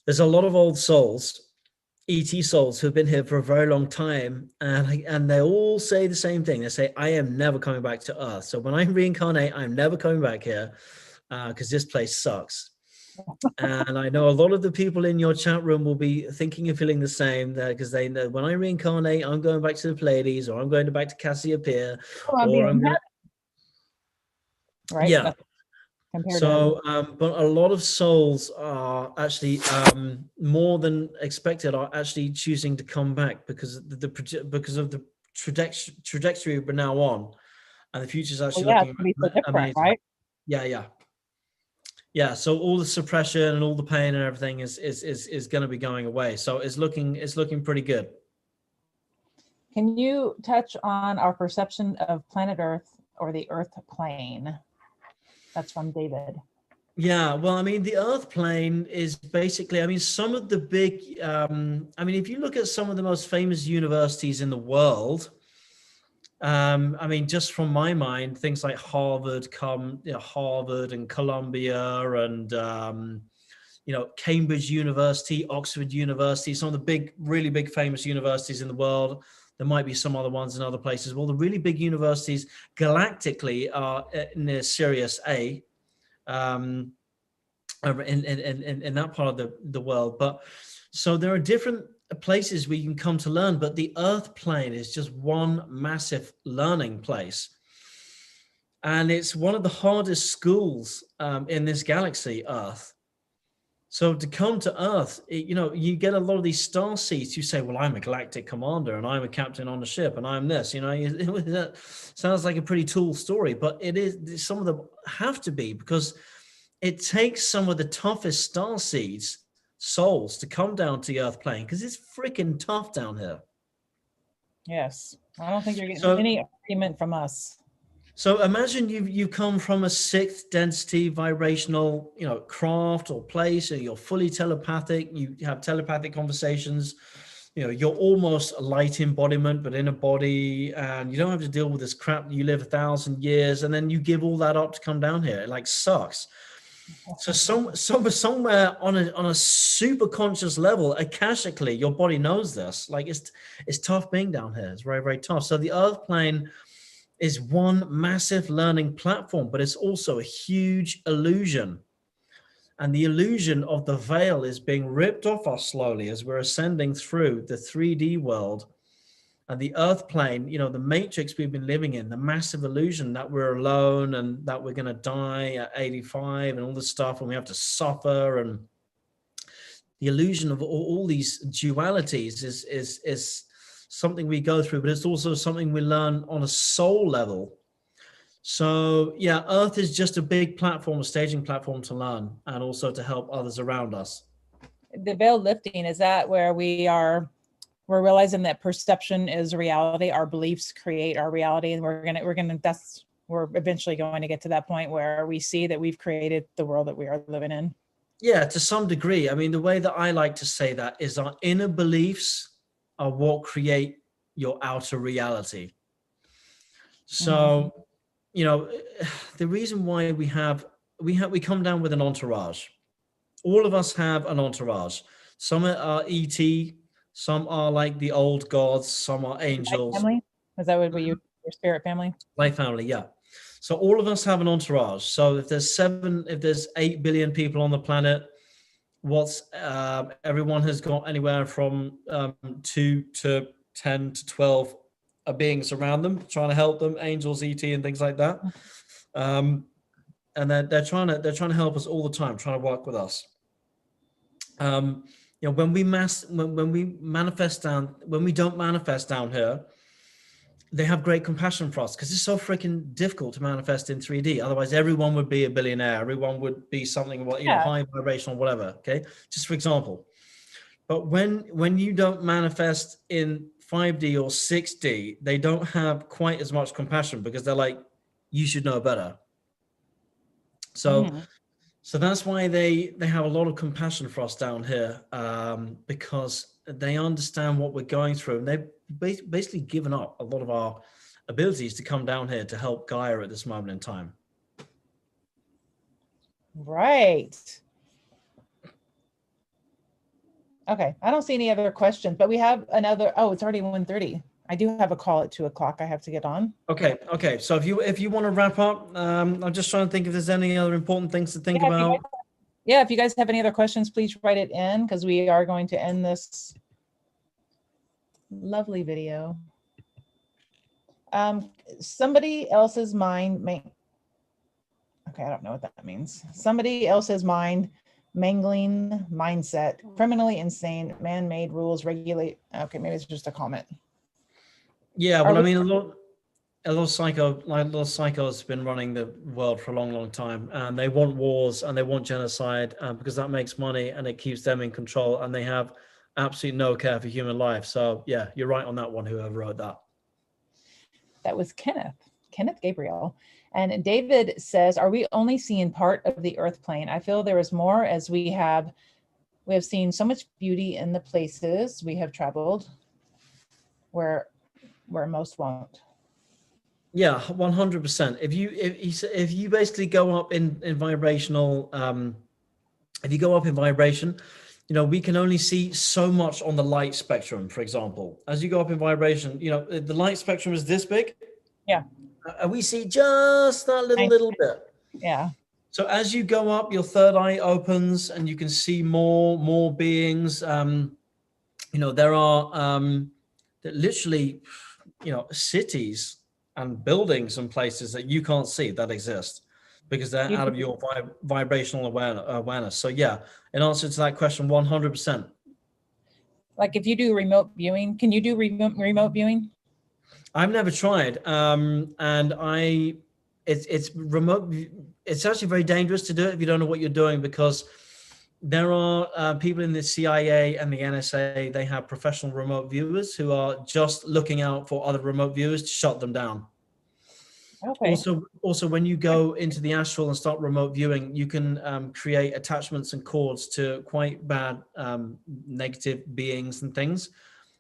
there's a lot of old souls, ET souls, who've been here for a very long time. And they all say the same thing. They say, I am never coming back to Earth. So when I reincarnate, I'm never coming back here because this place sucks. And I know a lot of the people in your chat room will be thinking and feeling the same, because they know when I reincarnate, I'm going back to the Pleiades, or I'm going back to Cassiopeia, or I'm going to, right? Yeah. So, but a lot of souls are actually more than expected are actually choosing to come back because of the trajectory we're now on, and the future is actually looking amazing. Right? Yeah, so all the suppression and all the pain and everything is going to be going away. So it's looking pretty good. Can you touch on our perception of planet Earth or the Earth plane? That's from David. Yeah, well, I mean, the Earth plane is basically, I mean, some of the big, if you look at some of the most famous universities in the world, I mean, just from my mind, things like Harvard and Columbia and, Cambridge University, Oxford University, some of the big, really big famous universities in the world. There might be some other ones in other places. Well, the really big universities galactically are near Sirius A, in that part of the world. But so there are different places where you can come to learn, but the Earth plane is just one massive learning place. And it's one of the hardest schools in this galaxy, Earth. So to come to Earth, you get a lot of these star seeds. You say, well, I'm a galactic commander and I'm a captain on a ship and I'm this, that sounds like a pretty tall story, but it is, some of them have to be, because it takes some of the toughest star seeds souls to come down to the Earth plane, because it's freaking tough down here. Yes. I don't think you're getting any argument from us. So imagine you come from a sixth density vibrational, craft or place, or you're fully telepathic, you have telepathic conversations, you're almost a light embodiment, but in a body, and you don't have to deal with this crap. You live 1,000 years and then you give all that up to come down here. It like sucks. So somewhere on a super conscious level, akashically, your body knows this. Like it's tough being down here. It's very, very tough. So the Earth plane is one massive learning platform, but it's also a huge illusion. And the illusion of the veil is being ripped off us slowly as we're ascending through the 3D world and the earth plane, the matrix we've been living in, the massive illusion that we're alone and that we're going to die at 85 and all this stuff, and we have to suffer, and the illusion of all these dualities is something we go through, but it's also something we learn on a soul level. So yeah, earth is just a big platform, a staging platform to learn and also to help others around us. The veil lifting, is that where we're realizing that perception is reality, our beliefs create our reality, and we're eventually going to get to that point where we see that we've created the world that we are living in? Yeah, to some degree. I mean, the way that I like to say that is our inner beliefs are what create your outer reality. So, the reason why we come down with an entourage. All of us have an entourage. Some are E.T, some are like the old gods, some are angels. Family? Is that what your spirit family? My family, yeah. So all of us have an entourage. So if there's 8 billion people on the planet, everyone has got anywhere from 2 to 10 to 12 beings around them, trying to help them, angels, ET, and things like that. And they're trying to help us all the time, trying to work with us. When we don't manifest down here, they have great compassion for us because it's so freaking difficult to manifest in 3D. Otherwise, everyone would be a billionaire. Everyone would be something, high vibrational, whatever. Okay, just for example. But when you don't manifest in 5D or 6D, they don't have quite as much compassion because they're like, you should know better. So. Mm-hmm. So that's why they have a lot of compassion for us down here, because they understand what we're going through, and they've basically given up a lot of our abilities to come down here to help Gaia at this moment in time. Right. Okay, I don't see any other questions, but we have another. Oh, it's already 1:30. I do have a call at 2 o'clock. I have to get on. Okay. So if you want to wrap up, I'm just trying to think if there's any other important things to think about. If you guys have any other questions, please write it in because we are going to end this lovely video. Somebody else's mind okay, I don't know what that means. Somebody else's mind mangling mindset, criminally insane, man-made rules regulate. Okay, maybe it's just a comment. Yeah, well, I mean, a lot of psychos have been running the world for a long, long time, and they want wars and they want genocide because that makes money and it keeps them in control, and they have absolutely no care for human life. So yeah, you're right on that one, whoever wrote that. That was Kenneth Gabriel. And David says, are we only seeing part of the earth plane? I feel there is more, as we have seen so much beauty in the places we have traveled where most won't. Yeah, 100%. If you basically go up in vibrational, if you go up in vibration, we can only see so much on the light spectrum, for example. As you go up in vibration, the light spectrum is this big. Yeah. And we see just that little bit. Yeah. So as you go up, your third eye opens and you can see more beings. There are literally, cities and buildings and places that you can't see that exist because they're out of your vibrational awareness. So yeah, in answer to that question, 100%. Like if you do remote viewing, can you do remote viewing? I've never tried. It's remote. It's actually very dangerous to do it if you don't know what you're doing, because there are people in the CIA and the NSA, they have professional remote viewers who are just looking out for other remote viewers to shut them down. Okay. Also, when you go into the astral and start remote viewing, you can create attachments and cords to quite bad negative beings and things,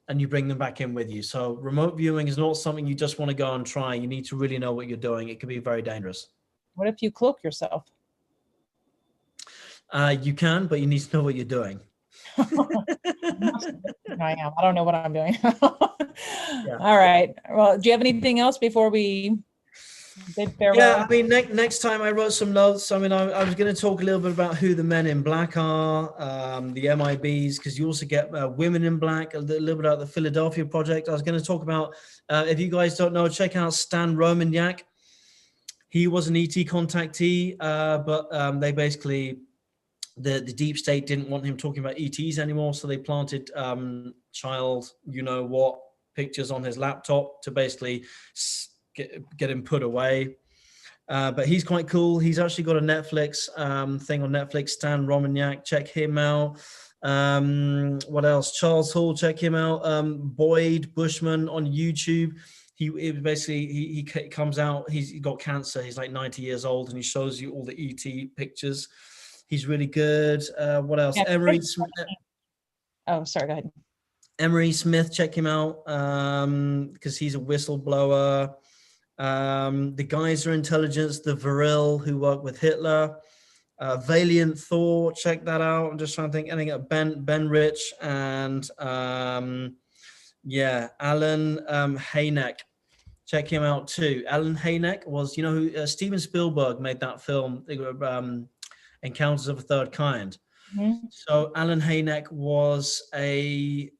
and you bring them back in with you. So remote viewing is not something you just want to go and try. You need to really know what you're doing. It can be very dangerous. What if you cloak yourself? You can, but you need to know what you're doing. I am. I don't know what I'm doing. Yeah. All right. Well, do you have anything else before we? Bid farewell. Yeah, I mean, next time I wrote some notes. I mean, I was going to talk a little bit about who the men in black are, the MIBs, because you also get women in black, a little bit about the Philadelphia Project. I was going to talk about, if you guys don't know, check out Stan Romaniak. He was an ET contactee, but they basically, the deep state didn't want him talking about ETs anymore, so they planted child, you know what, pictures on his laptop to basically get him put away. But he's quite cool. He's actually got a Netflix thing on Netflix. Stan Romaniak, check him out. What else? Charles Hall, check him out. Boyd Bushman on YouTube. He comes out. He's got cancer. He's like 90 years old, and he shows you all the ET pictures. He's really good. What else? Yeah. Emery. Oh, sorry. Go ahead. Emery Smith, check him out because he's a whistleblower. The Geyser Intelligence, the Viril who worked with Hitler, Valiant Thor, check that out. I'm just trying to think anything at Ben Rich and Alan Hynek, check him out too. Alan Hynek was, you know, who Steven Spielberg made that film, Encounters of a Third Kind. Mm-hmm. So Alan Hynek was a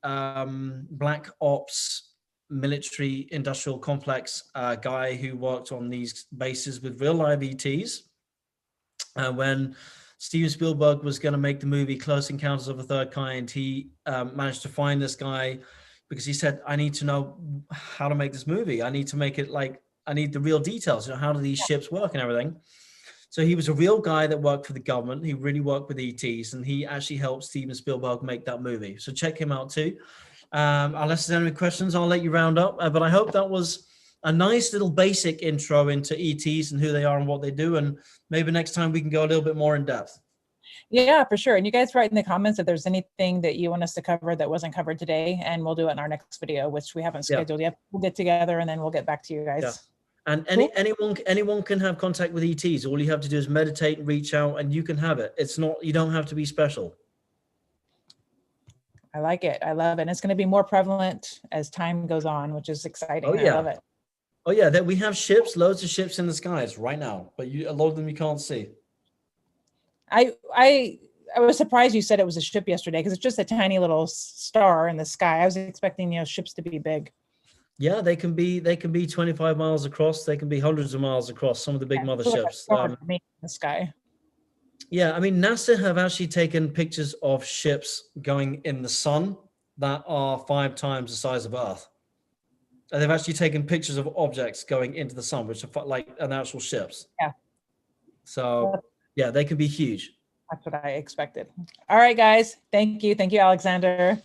black ops military industrial complex guy who worked on these bases with real live ETs. When Steven Spielberg was going to make the movie Close Encounters of a Third Kind, he managed to find this guy because he said, I need to know how to make this movie. I need to make it like, I need the real details. You know, how do these ships work and everything? So he was a real guy that worked for the government. He really worked with ETs, and he actually helped Steven Spielberg make that movie. So check him out too. Unless there's any questions, I'll let you round up. But I hope that was a nice little basic intro into ETs and who they are and what they do. And maybe next time we can go a little bit more in depth. Yeah, for sure. And you guys write in the comments if there's anything that you want us to cover that wasn't covered today, and we'll do it in our next video, which we haven't scheduled yet. We'll get together and then we'll get back to you guys. Yeah. And anyone can have contact with ETs. All you have to do is meditate and reach out, and you can have it. It's not, you don't have to be special. I like it. I love it. And it's going to be more prevalent as time goes on, which is exciting. Oh, yeah. I love it. Oh yeah, that we have ships, loads of ships in the skies right now, but a lot of them you can't see. I was surprised you said it was a ship yesterday, because it's just a tiny little star in the sky. I was expecting, you know, ships to be big. Yeah, they can be 25 miles across. They can be hundreds of miles across. Some of the big motherships. In the sky. Yeah, I mean, NASA have actually taken pictures of ships going in the sun that are 5 times the size of Earth. And they've actually taken pictures of objects going into the sun, which are like an actual ships. Yeah. So yeah, they can be huge. That's what I expected. All right, guys. Thank you. Thank you, Alexander.